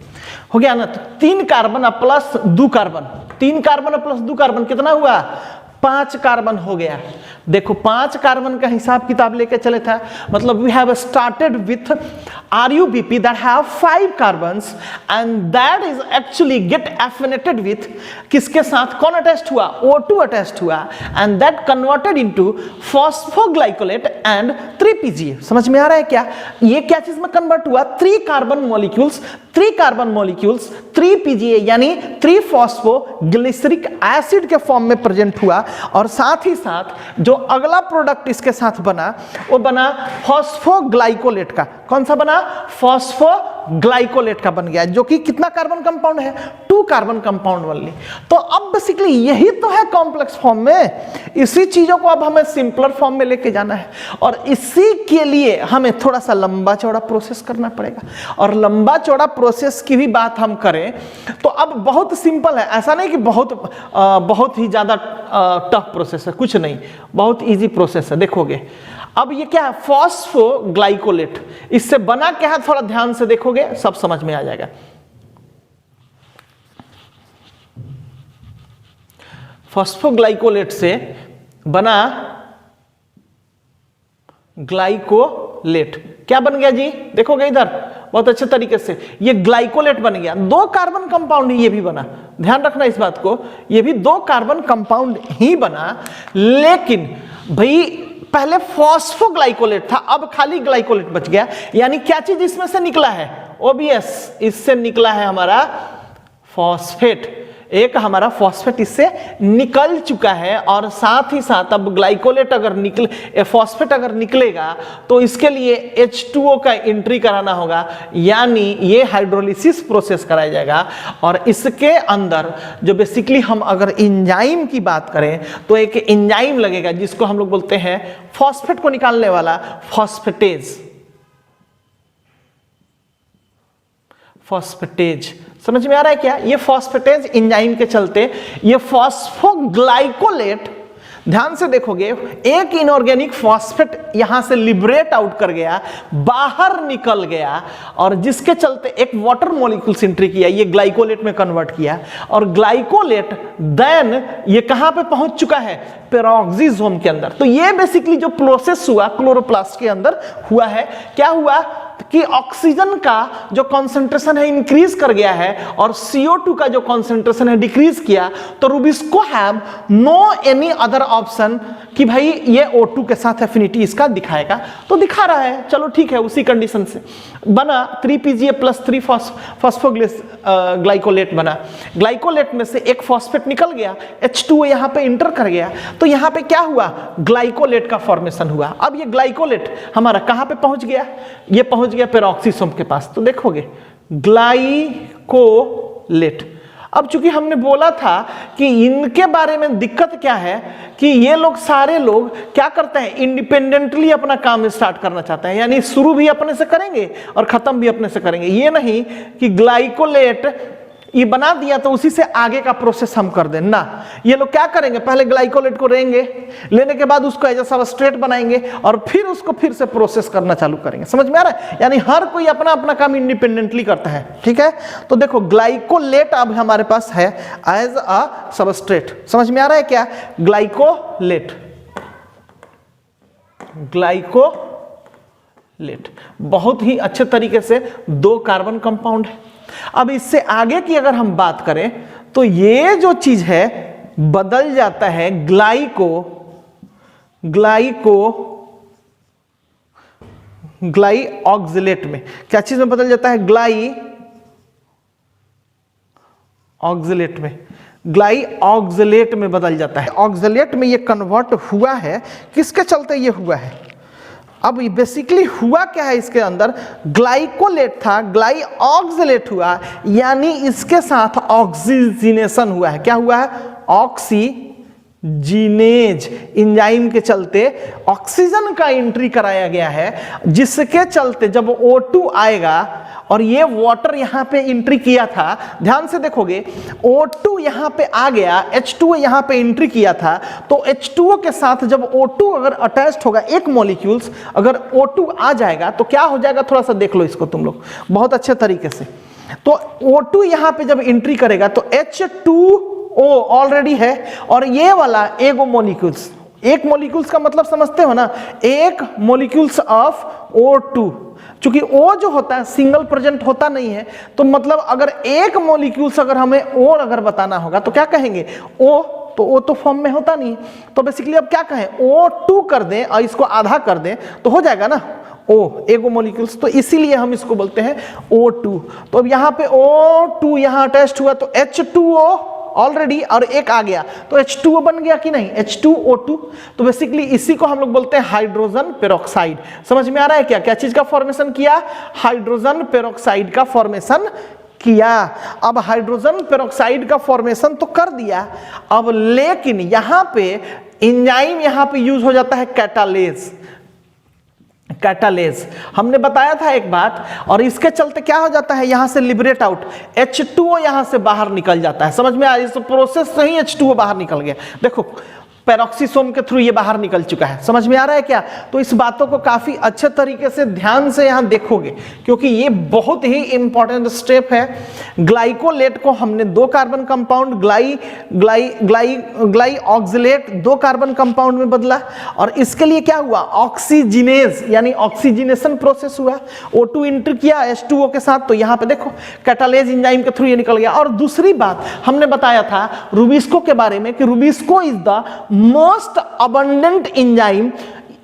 S1: हो गया ना? तो 3 carbon plus 2 carbon, 3 carbon plus 2 carbon कितना हुआ? 5 कार्बन हो गया। देखो 5 कार्बन का हिसाब किताब लेके चले था, मतलब we have started with RuBP that have 5 carbons and that is actually get affinated with किसके साथ? कौन अटैच्ड हुआ? O2 अटैच्ड हुआ and that converted into phosphoglycolate and 3PGA। समझ में आ रहा है क्या? ये क्या चीज में कन्वर्ट हुआ? 3 carbon molecules, 3 carbon molecules 3PGA यानी 3 फॉस्फोग्लिसरिक एसिड के फॉर्म में प्रेजेंट हुआ, और साथ ही साथ जो अगला प्रोडक्ट इसके साथ बना वो बना फॉस्फोग्लाइकोलेट का। कौन सा बना? फॉस्फोग्लाइकोलेट का बन गया, जो कि कितना कार्बन कंपाउंड है? 2 कार्बन कंपाउंड वाली। तो अब बेसिकली यही तो है कॉम्प्लेक्स फॉर्म में। इसी चीजों को अब हमें सिंपलर फॉर्म में लेके जाना है, और इसी के लिए हमें थोड़ा सा लंबा चौड़ा प्रोसेस करना पड़ेगा। और लंबा चौड़ा प्रोसेस की भी बात हम करें तो अब बहुत सिंपल है, ऐसा नहीं कि बहुत ही ज्यादा टफ प्रोसेस है, कुछ नहीं, बहुत इजी प्रोसेस है। देखोगे अब ये क्या है? फॉस्फोग्लाइकोलेट। इससे बना क्या है? थोड़ा ध्यान से देखोगे सब समझ में आ जाएगा। फॉस्फोग्लाइकोलेट से बना ग्लाइकोलेट। क्या बन गया जी? देखोगे इधर बहुत अच्छे तरीके से, ये ग्लाइकोलेट बन गया। 2 कार्बन कंपाउंड ये भी बना, ध्यान रखना इस बात को, ये भी 2 कार्बन कंपाउंड ही बना। लेकिन भाई पहले फॉस्फोग्लाइकोलेट था, अब खाली ग्लाइकोलेट बच गया। यानी क्या चीज इसमें से निकला है? ओबियस, इससे निकला है हमारा फॉस्फेट। एक हमारा फॉस्फेट इससे निकल चुका है, और साथ ही साथ अब ग्लाइकोलेट अगर निकले, फॉस्फेट अगर निकलेगा तो इसके लिए H2O का एंट्री कराना होगा, यानी ये हाइड्रोलिसिस प्रोसेस कराया जाएगा। और इसके अंदर जो बेसिकली हम अगर एंजाइम की बात करें तो एक एंजाइम लगेगा जिसको हम लोग बोलते हैं फॉस्फेट को निकालने वाला फॉस्फेटेज। फॉस्फेटेज समझ में आ रहा है क्या? ये फॉस्फेटेज एंजाइम के चलते ये फॉस्फोग्लाइकोलेट, ध्यान से देखोगे, एक इनऑर्गेनिक फॉस्फेट यहां से लिबरेट आउट कर गया, बाहर निकल गया, और जिसके चलते एक वाटर मॉलिक्यूल्स एंट्री किया, ये ग्लाइकोलेट में कन्वर्ट किया, और ग्लाइकोलेट देन ये कहां पे पहुंच चुका है? पेरोक्सिसोम के अंदर। तो ये बेसिकली जो प्रोसेस हुआ क्लोरोप्लास्ट के अंदर हुआ है, क्या हुआ कि ऑक्सीजन का जो कॉन्सेंट्रेशन है इंक्रीज कर गया है, और CO2 का जो कॉन्सेंट्रेशन है डिक्रीज किया। तो rubisco have no any other option कि भाई ये O2 के साथ एफिनिटी इसका दिखाएगा, तो दिखा रहा है, चलो ठीक है, उसी कंडीशन से बना 3PGA प्लस 3 फॉस्फोग्लाइकोलेट बना। ग्लाइकोलेट में से एक फॉस्फेट निकल गया, H2O यहां पे इंटर कर गया, तो यहां पे क्या हुआ? ग्लाइकोलेट का फॉर्मेशन हुआ। अब ये ग्लाइकोलेट हमारा कहां पे पहुंच गया? ये पहुंच गया पेरोक्सिसोम के पास। तो देखोगे ग्लाइकोलेट, अब चूंकि हमने बोला था कि इनके बारे में दिक्कत क्या है कि ये लोग सारे लोग क्या करते हैं, इंडिपेंडेंटली अपना काम स्टार्ट करना चाहते हैं, यानी शुरू भी अपने से करेंगे और खत्म भी अपने से करेंगे। ये नहीं कि ग्लाइकोलेट ये बना दिया तो उसी से आगे का प्रोसेस हम कर दें ना, ये लोग क्या करेंगे, पहले ग्लाइकोलेट को लेंगे, लेने के बाद उसको एज अ सबस्ट्रेट बनाएंगे और फिर उसको फिर से प्रोसेस करना चालू करेंगे। समझ में आ रहा है? यानी हर कोई अपना अपना काम इंडिपेंडेंटली करता है। ठीक है, तो देखो ग्लाइकोलेट अब हमारे पास है एज अ सबस्ट्रेट। समझ में आ रहा है क्या? ग्लाइकोलेट, ग्लाइकोलेट बहुत ही अच्छे तरीके से 2 कार्बन कंपाउंड है। अब इससे आगे की अगर हम बात करें तो ये जो चीज है बदल जाता है ग्लाइऑक्सिलेट में। क्या चीज में बदल जाता है? ग्लाइऑक्सिलेट में बदल जाता है। ऑक्सिलेट में ये कन्वर्ट हुआ है, किसके चलते ये हुआ है? अब बेसिकली हुआ क्या है, इसके अंदर ग्लाइकोलेट था, ग्लाइऑक्सिलेट हुआ, यानी इसके साथ ऑक्सीजनेशन हुआ है। क्या हुआ है? ऑक्सीजिनेज एंजाइम के चलते ऑक्सीजन का एंट्री कराया गया है, जिसके चलते जब O2 आएगा और ये वाटर यहां पे एंट्री किया था, ध्यान से देखोगे O2 यहां पे आ गया, H2O यहां पे एंट्री किया था, तो H2O के साथ जब O2 अगर अटैच्ड होगा, एक मॉलिक्यूल्स अगर O2 आ जाएगा तो क्या हो जाएगा, थोड़ा सा देख लो इसको तुम लोग बहुत अच्छे तरीके से। तो O2 यहां पे जब एंट्री करेगा तो H2O ऑलरेडी है और ये वाला एगो मॉलिक्यूल्स, एक मॉलिक्यूल्स का मतलब समझते हो ना, एक मॉलिक्यूल्स ऑफ O2, चूंकि O जो होता है सिंगल प्रेजेंट होता नहीं है, तो मतलब अगर एक मॉलिक्यूल्स अगर हमें और अगर बताना होगा तो क्या कहेंगे? O, तो O तो फॉर्म में होता नहीं है, तो बेसिकली अब क्या कहें, O2 कर दें और इसको आधा कर दें तो हो जाएगा ना O, एगो मॉलिक्यूल्स, तो इसीलिए हम इसको बोलते हैं O2। तो अब यहाँ पे O2 यहाँ अटैच्ड हुआ तो H2O ऑलरेडी और एक आ गया तो H2O बन गया कि नहीं, H2O2। तो बेसिकली इसी को हम लोग बोलते हैं हाइड्रोजन पेरोक्साइड। समझ में आ रहा है क्या? क्या चीज का फॉर्मेशन किया? हाइड्रोजन पेरोक्साइड का फॉर्मेशन किया। अब हाइड्रोजन पेरोक्साइड का फॉर्मेशन तो कर दिया, अब लेकिन यहां पे एंजाइम यहां पे यूज हो जाता है कैटालेज। कैटालेज हमने बताया था एक बात, और इसके चलते क्या हो जाता है, यहां से लिबरेट आउट H2O यहां से बाहर निकल जाता है। समझ में आया? इस प्रोसेस से ही H2O बाहर निकल गया। देखो पेरोक्सीसोम के थ्रू ये बाहर निकल चुका है। समझ में आ रहा है क्या? तो इस बातों को काफी अच्छे तरीके से ध्यान से यहां देखोगे, क्योंकि ये बहुत ही इंपॉर्टेंट स्टेप है। ग्लाइकोलेट को हमने 2 carbon compound glyoxylate 2 carbon compound में बदला, और इसके लिए क्या हुआ, ऑक्सीजिनेज यानी ऑक्सीजनेशन प्रोसेस हुआ। O2 एंटर किया H2O के साथ, तो यहां पे देखो कैटालेज एंजाइम के थ्रू ये निकल गया। और दूसरी बात हमने बताया था रूबिस्को के बारे में कि rubisco is the most abundant enzyme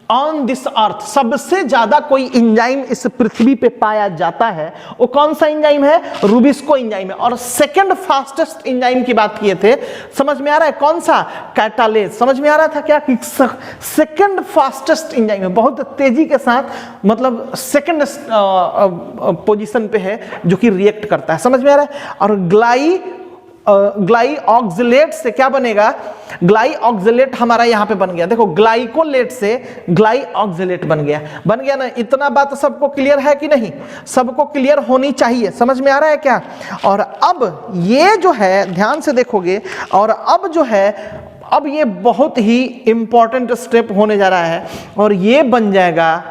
S1: on this earth. सबसे ज्यादा कोई एंजाइम इस पृथ्वी पे पाया जाता है, वो कौन सा एंजाइम है, रूबिस्को एंजाइम है। और सेकंड फास्टेस्ट एंजाइम की बात किए थे, समझ में आ रहा है कौन सा, कैटालेज। समझ में आ रहा था क्या कि सेकंड फास्टेस्ट एंजाइम है, बहुत तेजी के साथ मतलब सेकंड पोजीशन पे है जो कि रिएक्ट करता है। समझ में आ रहा है? और ग्लाइऑक्सिलेट से क्या बनेगा, ग्लाइऑक्सिलेट हमारा यहां पे बन गया। देखो ग्लाइकोलेट से ग्लाइऑक्सिलेट बन गया ना। इतना बात सबको क्लियर है कि नहीं? सबको क्लियर होनी चाहिए। समझ में आ रहा है क्या? और अब ये जो है ध्यान से देखोगे, और अब जो है अब ये बहुत ही इंपॉर्टेंट स्टेप होने जा रहा है, और ये बन जाएगा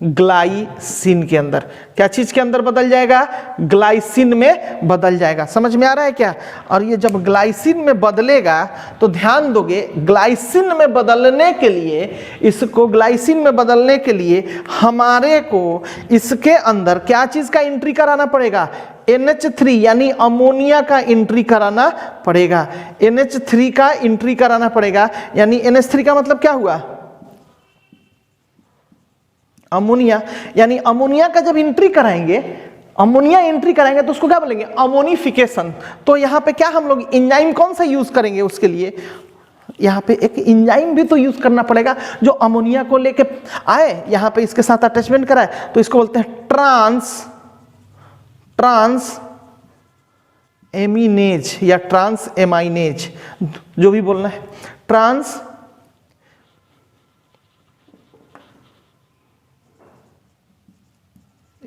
S1: ग्लाइसिन के अंदर। क्या चीज के अंदर बदल जाएगा, ग्लाइसिन में बदल जाएगा। समझ में आ रहा है क्या? और ये जब ग्लाइसिन में बदलेगा तो ध्यान दोगे, ग्लाइसिन में बदलने के लिए, इसको ग्लाइसिन में बदलने के लिए हमारे को इसके अंदर क्या चीज का एंट्री कराना पड़ेगा, NH3 यानी अमोनिया का एंट्री कराना पड़ेगा। NH3 का एंट्री कराना पड़ेगा, यानी NH3 का मतलब क्या हुआ, अमोनिया। यानी अमोनिया का जब एंट्री कराएंगे, अमोनिया एंट्री कराएंगे तो उसको क्या बोलेंगे, अमोनिफिकेशन। तो यहां पे क्या हम लोग एंजाइम कौन सा यूज करेंगे, उसके लिए यहां पे एक एंजाइम भी तो यूज करना पड़ेगा जो अमोनिया को लेके आए, यहां पे इसके साथ अटैचमेंट कराए, तो इसको बोलते हैं ट्रांस एमिनेज या ट्रांस एमाइनेज, जो भी बोलना है, ट्रांस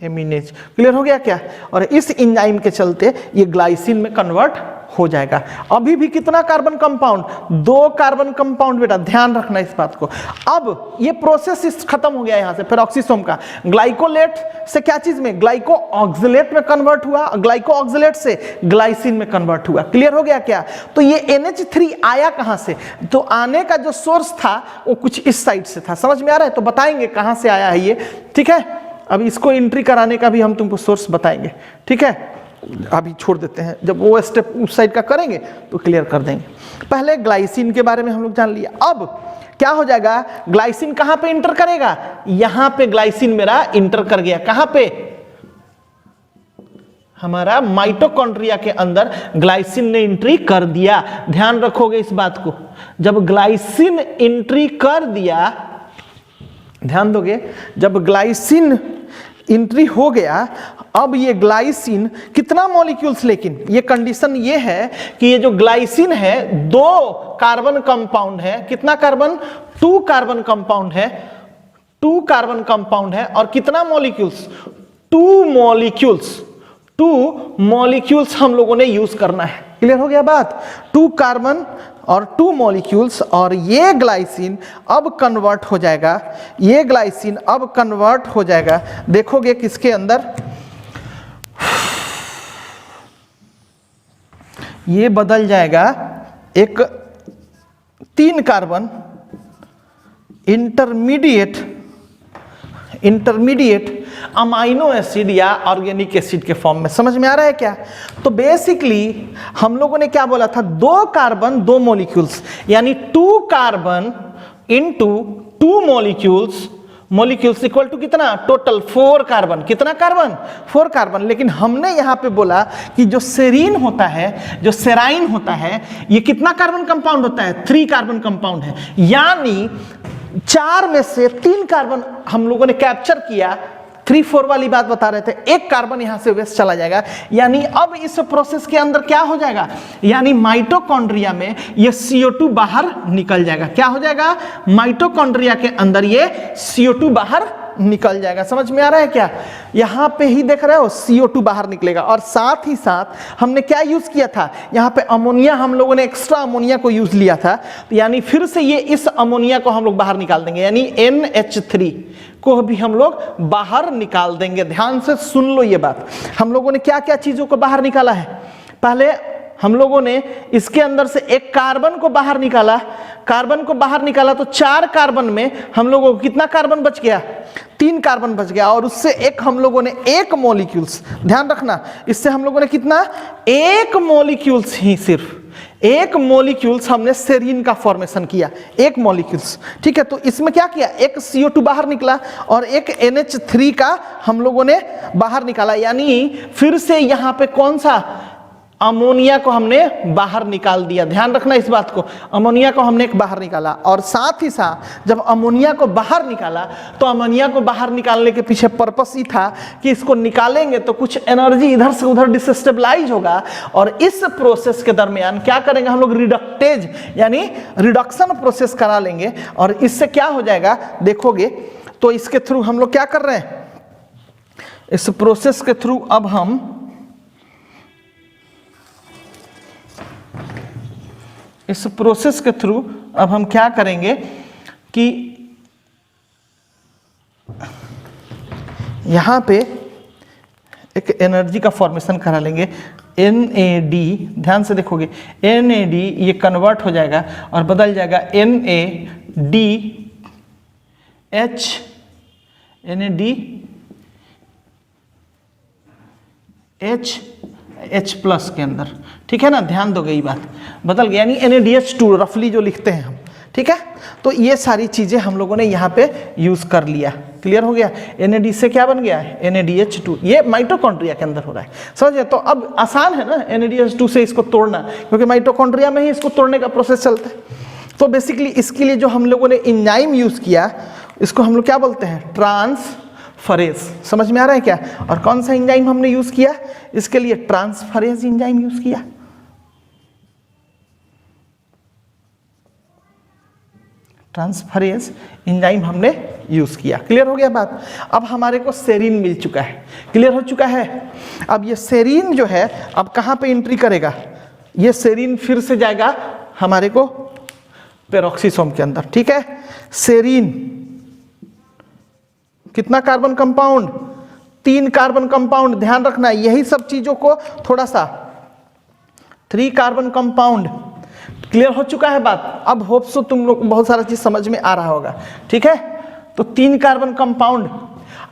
S1: एमिनेज। क्लियर हो गया क्या? और इस एंजाइम के चलते ये ग्लाइसिन में कन्वर्ट हो जाएगा। अभी भी कितना कार्बन कंपाउंड? 2 कार्बन कंपाउंड बेटा, ध्यान रखना इस बात को। अब ये प्रोसेस खत्म हो गया यहां से, पेरोक्सिसोम का ग्लाइकोलेट से क्या चीज में? ग्लाइको ऑक्सिलेट में कन्वर्ट हुआ, ग्लाइको ऑक्सिलेट से ग्लाइसिन में कन्वर्ट हुआ। क्लियर हो गया क्या? तो ये NH3 आया कहां से? तो आने का जो सोर्स था वो कुछ इस साइड से था। समझ में आ रहा है? तो बताएंगे कहां से आया है ये, ठीक है? अब इसको एंट्री कराने का भी हम तुमको सोर्स बताएंगे, ठीक है? अभी छोड़ देते हैं, जब वो स्टेप उस साइड का करेंगे तो क्लियर कर देंगे। पहले ग्लाइसिन के बारे में हम लोग जान लिया। अब क्या हो जाएगा? ग्लाइसिन कहां पे इंटर करेगा? यहां पे ग्लाइसिन मेरा इंटर कर गया। कहां पे? हमारा माइटोकॉन्ड्रिया के अंदर ग्लाइसिन ने एंट्री कर दिया। ध्यान रखोगे इस बात को, जब ग्लाइसिन एंट्री कर दिया, ध्यान दोगे, जब ग्लाइसिन एंट्री हो गया, अब ये ग्लाइसिन कितना मॉलिक्यूल्स, लेकिन ये कंडीशन ये है कि ये जो ग्लाइसिन है 2 कार्बन कंपाउंड है। कितना कार्बन? 2 कार्बन कंपाउंड है, 2 कार्बन कंपाउंड है। और कितना मॉलिक्यूल्स? 2 मॉलिक्यूल्स, 2 मॉलिक्यूल्स हम लोगों ने यूज करना है। क्लियर हो गया बात? 2 कार्बन और 2 मॉलिक्यूल्स, और ये ग्लाइसिन अब कन्वर्ट हो जाएगा, ये ग्लाइसिन अब कन्वर्ट हो जाएगा। देखोगे किसके अंदर? ये बदल जाएगा एक 3 कार्बन इंटरमीडिएट अमाइनो एसिड या ऑर्गेनिक एसिड के फॉर्म में। समझ में आ रहा है क्या? तो बेसिकली हम लोगों ने क्या बोला था? 2 कार्बन 2 मॉलिक्यूल्स, यानी 2 carbon into 2 molecules equal to कितना? Total 4 carbon. कितना कार्बन? 4 कार्बन। लेकिन हमने यहां पे बोला कि जो सेरीन होता है, जो सेराइन होता है, ये कितना कार्बन कंपाउंड होता है? 3 कार्बन कंपाउंड है। यानी 4 में से 3 कार्बन हम लोगों ने कैप्चर किया। 3-4 वाली बात बता रहे थे, 1 कार्बन यहां से वेस्ट चला जाएगा। यानी अब इस प्रोसेस के अंदर क्या हो जाएगा? यानी माइटोकॉन्ड्रिया में ये CO2 बाहर निकल जाएगा। क्या हो जाएगा? माइटोकॉन्ड्रिया के अंदर ये CO2 बाहर निकल जाएगा। समझ में आ रहा है क्या? यहां पे ही देख रहे हो CO2 बाहर निकलेगा। और साथ ही साथ हमने क्या यूज किया था? यहां पे अमोनिया, हम लोगों ने एक्स्ट्रा अमोनिया को यूज लिया था। तो यानी फिर से ये इस अमोनिया को हम लोग बाहर निकाल देंगे, यानी NH3 को भी हम लोग बाहर निकाल देंगे। ध्यान से सुन लो ये बात। हम लोगों ने क्या क्या चीजों को बाहर निकाला है? पहले हम लोगों ने इसके अंदर से 1 कार्बन को बाहर निकाला। कार्बन को बाहर निकाला तो 4 कार्बन में हम लोगों को कितना कार्बन बच गया? 3 कार्बन बच गया। और उससे एक हम लोगों ने 1 मॉलिक्यूल्स, ध्यान रखना, इससे हम लोगों ने कितना? 1 मॉलिक्यूल्स ही, सिर्फ 1 मॉलिक्यूल्स हमने सेरीन का फॉर्मेशन किया। 1 मॉलिक्यूल्स, ठीक है? तो इसमें क्या किया? 1 CO2 बाहर निकला और 1 NH3 का हम लोगों ने बाहर निकाला। यानी फिर से यहां पे कौन सा? अमोनिया को हमने बाहर निकाल दिया। ध्यान रखना इस बात को, अमोनिया को हमने बाहर निकाला। और साथ ही साथ जब अमोनिया को बाहर निकाला तो अमोनिया को बाहर निकालने के पीछे पर्पस ही था कि इसको निकालेंगे तो कुछ एनर्जी इधर से उधर डिस्टेबलाइज होगा। और इस प्रोसेस के दरमियान क्या करेंगे हम लोग? रिडक्टेज यानी रिडक्शन प्रोसेस करा लेंगे। और इससे क्या हो जाएगा देखोगे तो इसके थ्रू हम लोग क्या कर रहे हैं? इस प्रोसेस के थ्रू अब हम क्या करेंगे कि यहां पे एक एनर्जी का फॉर्मेशन करा लेंगे, NAD। ध्यान से देखोगे NAD ये कन्वर्ट हो जाएगा और बदल जाएगा NADH प्लस के अंदर, ठीक है ना? ध्यान दोगे ये बात बदल गया, यानी NADH2 रफली जो लिखते हैं हम, ठीक है? तो ये सारी चीजें हम लोगों ने यहाँ पे यूज कर लिया। क्लियर हो गया? NAD से क्या बन गया है? NADH2। ये माइटोकॉन्ड्रिया के अंदर हो रहा है, समझिए? तो अब आसान है ना NADH2 से इसको तोड़ना, क्योंकि माइटोकॉन्ड्रिया में ही इसको तोड़ने का प्रोसेस चलता है। तो बेसिकली इसके लिए जो हम लोगों ने एंजाइम यूज किया, इसको हम लोग क्या बोलते हैं? फरेज। समझ में आ रहा है क्या? और कौन सा एंजाइम हमने यूज किया इसके लिए? ट्रांसफरेज एंजाइम यूज किया। ट्रांसफरेज एंजाइम हमने यूज किया। क्लियर हो गया बात? अब हमारे को सेरीन मिल चुका है। क्लियर हो चुका है? अब ये सेरीन जो है अब कहां पे एंट्री करेगा? ये सेरीन फिर से जाएगा हमारे को पेरोक्सिसोम के अंदर। ठीक है, सेरीन कितना कार्बन कंपाउंड? 3 carbon compound. ध्यान रखना यही सब चीजों को थोड़ा सा 3 कार्बन कंपाउंड। क्लियर हो चुका है बात? अब होप सो तुम लोग बहुत सारा चीज समझ में आ रहा होगा। ठीक है, तो 3 कार्बन कंपाउंड।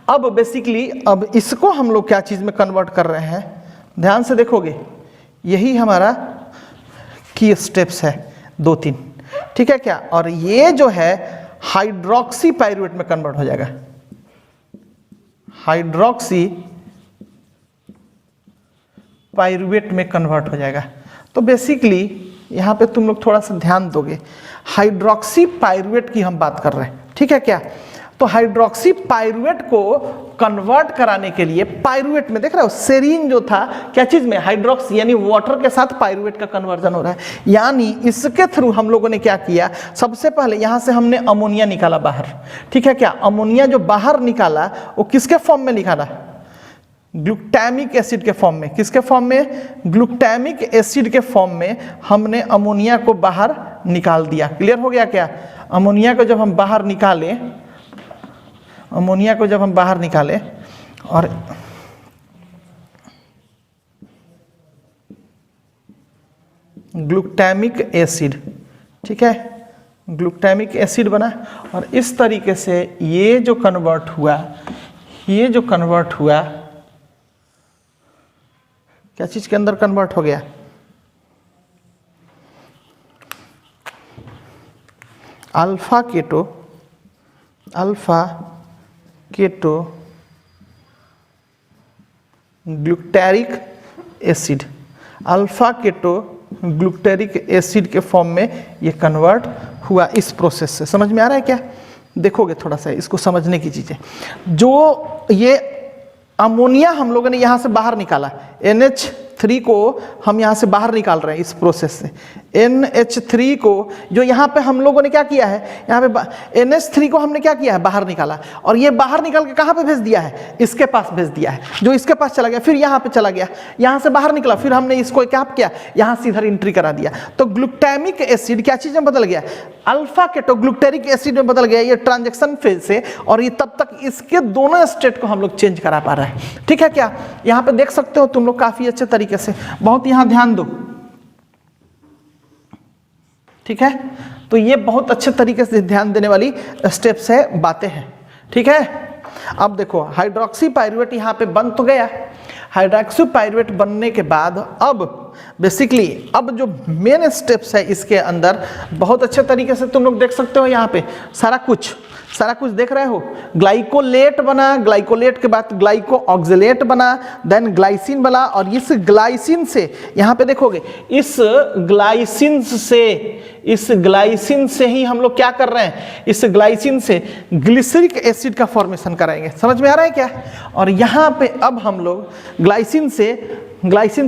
S1: अब बेसिकली अब इसको हम लोग क्या चीज में कन्वर्ट कर रहे हैं? ध्यान से देखोगे यही हमारा की स्टेप्स है 2-3। ठीक है क्या? और ये जो है हाइड्रोक्सी पाइरुवेट में कन्वर्ट हो जाएगा। हाइड्रोक्सी पाइरुवेट में कन्वर्ट हो जाएगा। तो बेसिकली यहां पे तुम लोग थोड़ा सा ध्यान दोगे, हाइड्रोक्सी पाइरुवेट की हम बात कर रहे हैं। ठीक है क्या? तो हाइड्रोक्सी पाइरुवेट को कन्वर्ट कराने के लिए पाइरुवेट में देख रहे हो सेरीन जो था क्या चीज में? हाइड्रोक्सी, यानी वाटर के साथ पाइरुवेट का कन्वर्जन हो रहा है। यानी इसके थ्रू हम लोगों ने क्या किया? सबसे पहले यहां से हमने अमोनिया निकाला बाहर। ठीक है क्या? अमोनिया जो बाहर निकाला वो किसके फॉर्म में निकाला? ग्लूटामिक एसिड के फॉर्म में। किसके फॉर्म में? ग्लूटामिक एसिड के फॉर्म में हमने अमोनिया को बाहर निकाल दिया। क्लियर हो गया क्या? अमोनिया को जब हम बाहर निकाले, अमोनिया को जब हम बाहर निकाले और ग्लूटामिक एसिड, ठीक है, ग्लूटामिक एसिड बना। और इस तरीके से ये जो कन्वर्ट हुआ, ये जो कन्वर्ट हुआ क्या चीज के अंदर कन्वर्ट हो गया? Alpha keto, alpha keto glutaric acid, alpha keto glutaric acid के फॉर्म में ये कन्वर्ट हुआ इस प्रोसेस से। समझ में आ रहा है क्या? देखोगे थोड़ा सा इसको समझने की चीजें। जो ये अमोनिया हम लोगों ने यहां से बाहर निकाला, NH3 को हम यहां से बाहर निकाल रहे हैं इस प्रोसेस से। NH3 को जो यहां पे हम लोगों ने क्या किया है, यहां पे NH3 को हमने क्या किया है? बाहर निकाला। और ये बाहर निकाल के कहां पे भेज दिया है? इसके पास भेज दिया है। जो इसके पास चला गया फिर यहां पे चला गया, यहां से बाहर निकला, फिर हमने इसको क्या किया? यहां से इधर एंट्री करा दिया। तो ग्लूटामिक एसिड क्या चीज में बदल गया? अल्फा केटो ग्लूटारिक एसिड में बदल गया। ये ट्रांजेक्शन फेज से, और ये तब तक इसके दोनों स्टेट को हम लोग चेंज करा पा रहे हैं। ठीक है क्या? यहां पे देख सकते हो तुम लोग काफी अच्छे तरीके से, बहुत यहां ध्यान दो। ठीक है, तो ये बहुत अच्छे तरीके से ध्यान देने वाली स्टेप्स है, बातें हैं। ठीक है, अब देखो हाइड्रोक्सी पाइरुवेट यहां पे बन तो गया। हाइड्रोक्सी पाइरुवेट बनने के बाद अब बेसिकली अब जो मेन स्टेप्स है इसके अंदर बहुत अच्छे तरीके से तुम लोग देख सकते हो। यहाँ पे सारा कुछ देख रहे हो। ग्लाइकोलेट बना, ग्लाइकोलेट के बाद ग्लाइको ऑक्सिलेट बना, देन ग्लाइसिन बना। और इस ग्लाइसिन से यहाँ पे देखोगे, इस ग्लाइसिन से ही हम लोग क्या कर रहे हैं? इस ग्लाइसिन से ग्लिसरिक एसिड का फॉर्मेशन कराएंगे। समझ में आ रहा है क्या? और यहाँ पे अब हम लोग ग्लाइसिन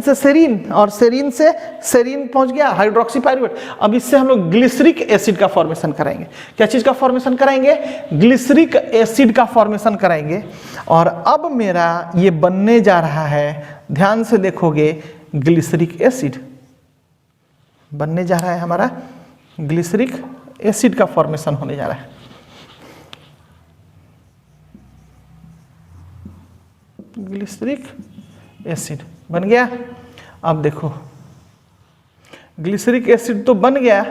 S1: से सेरीन, और सेरीन से सेरीन पहुंच गया हाइड्रोक्सी पाइरुवेट। अब इससे हम लोग ग्लिसरिक एसिड का फॉर्मेशन कराएंगे। क्या चीज का फॉर्मेशन कराएंगे? ग्लिसरिक एसिड का फॉर्मेशन कराएंगे। और अब मेरा ये बनने जा रहा है, ध्यान से देखोगे, ग्लिसरिक एसिड बनने जा रहा है। हमारा ग्लिसरिक एसिड का फॉर्मेशन होने जा रहा है। ग्लिसरिक एसिड बन गया। अब देखो ग्लिसरिक एसिड तो बन गया।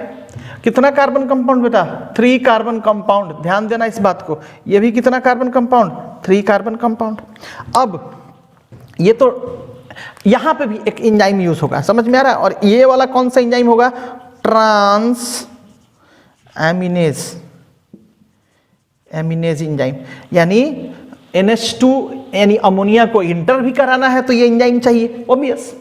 S1: कितना कार्बन कंपाउंड बेटा? 3 कार्बन कंपाउंड। ध्यान देना इस बात को। ये भी कितना कार्बन कंपाउंड? 3 carbon compound. अब ये तो यहां पे भी एक एंजाइम यूज होगा, समझ में आ रहा है? और ये वाला कौन सा एंजाइम होगा? Transaminase enzyme. यानी NH2 यानी अमोनिया को इंटर भी कराना है तो ये एंजाइम चाहिए ऑब्वियस,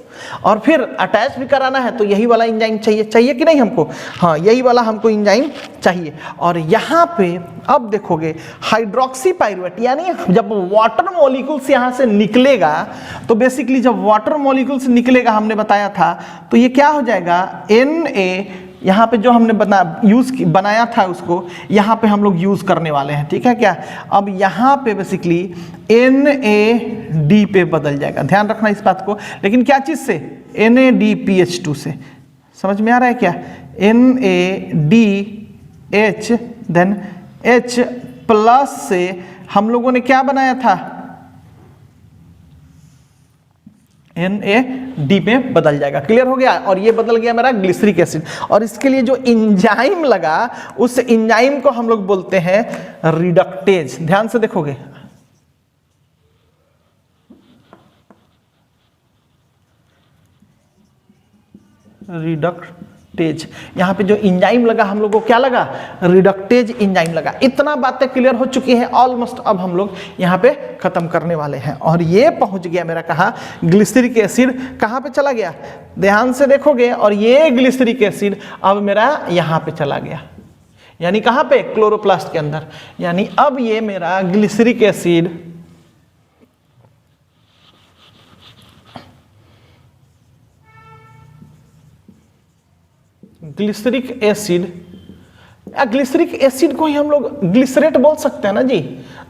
S1: और फिर अटैच भी कराना है तो यही वाला एंजाइम चाहिए, चाहिए कि नहीं हमको? हाँ, यही वाला हमको एंजाइम चाहिए। और यहाँ पे अब देखोगे हाइड्रोक्सी पाइरुवेट, यानी जब वाटर मॉलिक्यूल्स यहाँ से निकलेगा तो बेसिकली जब वाटर मॉलिक्यूल्स निकलेगा हमने बताया था तो ये क्या हो जाएगा, Na, यहाँ पे जो हमने बनाया था उसको यहाँ पे हम लोग यूज करने वाले हैं, ठीक है क्या? अब यहाँ पे बेसिकली NAD पे बदल जाएगा, ध्यान रखना इस बात को। लेकिन क्या चीज से? NADPH2 से। समझ में आ रहा है क्या? NADH देन H प्लस से हम लोगों ने क्या बनाया था? NAD में बदल जाएगा। क्लियर हो गया? और ये बदल गया मेरा ग्लिसरिक एसिड, और इसके लिए जो एंजाइम लगा उस एंजाइम को हम लोग बोलते हैं रिडक्टेज। ध्यान से देखोगे, रिडक्टेज, यहाँ पे जो एंजाइम लगा हम लोग को क्या लगा? रिडक्टेज एंजाइम लगा। इतना बातें क्लियर हो चुकी हैं ऑलमोस्ट। अब हम लोग यहाँ पे खत्म करने वाले हैं, और ये पहुंच गया मेरा कहा, ग्लिसरिक एसिड कहाँ पे चला गया? ध्यान से देखोगे, और ये ग्लिसरिक एसिड अब मेरा यहाँ पे चला गया, यानी कहाँ पे? क्लोरोप्लास्ट के अंदर। यानी अब ये मेरा ग्लिसरिक एसिड ग्लिसरिक एसिड को ही हम लोग ग्लिसरेट बोल सकते हैं ना जी,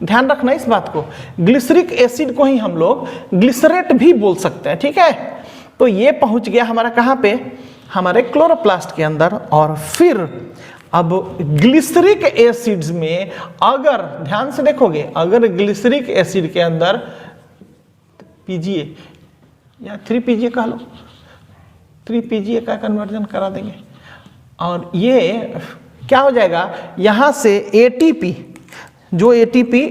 S1: ध्यान रखना इस बात को। ग्लिसरिक एसिड को ही हम लोग ग्लिसरेट भी बोल सकते हैं, ठीक है? तो ये पहुंच गया हमारा कहाँ पे? हमारे क्लोरोप्लास्ट के अंदर। और फिर अब ग्लिसरिक एसिड्स में अगर ध्यान से देखोगे, अगर ग्लिसरिक एसिड के अंदर PGA या 3PGA कह लो, 3PGA का कन्वर्जन करा देंगे, और ये क्या हो जाएगा? यहां से ATP, जो ATP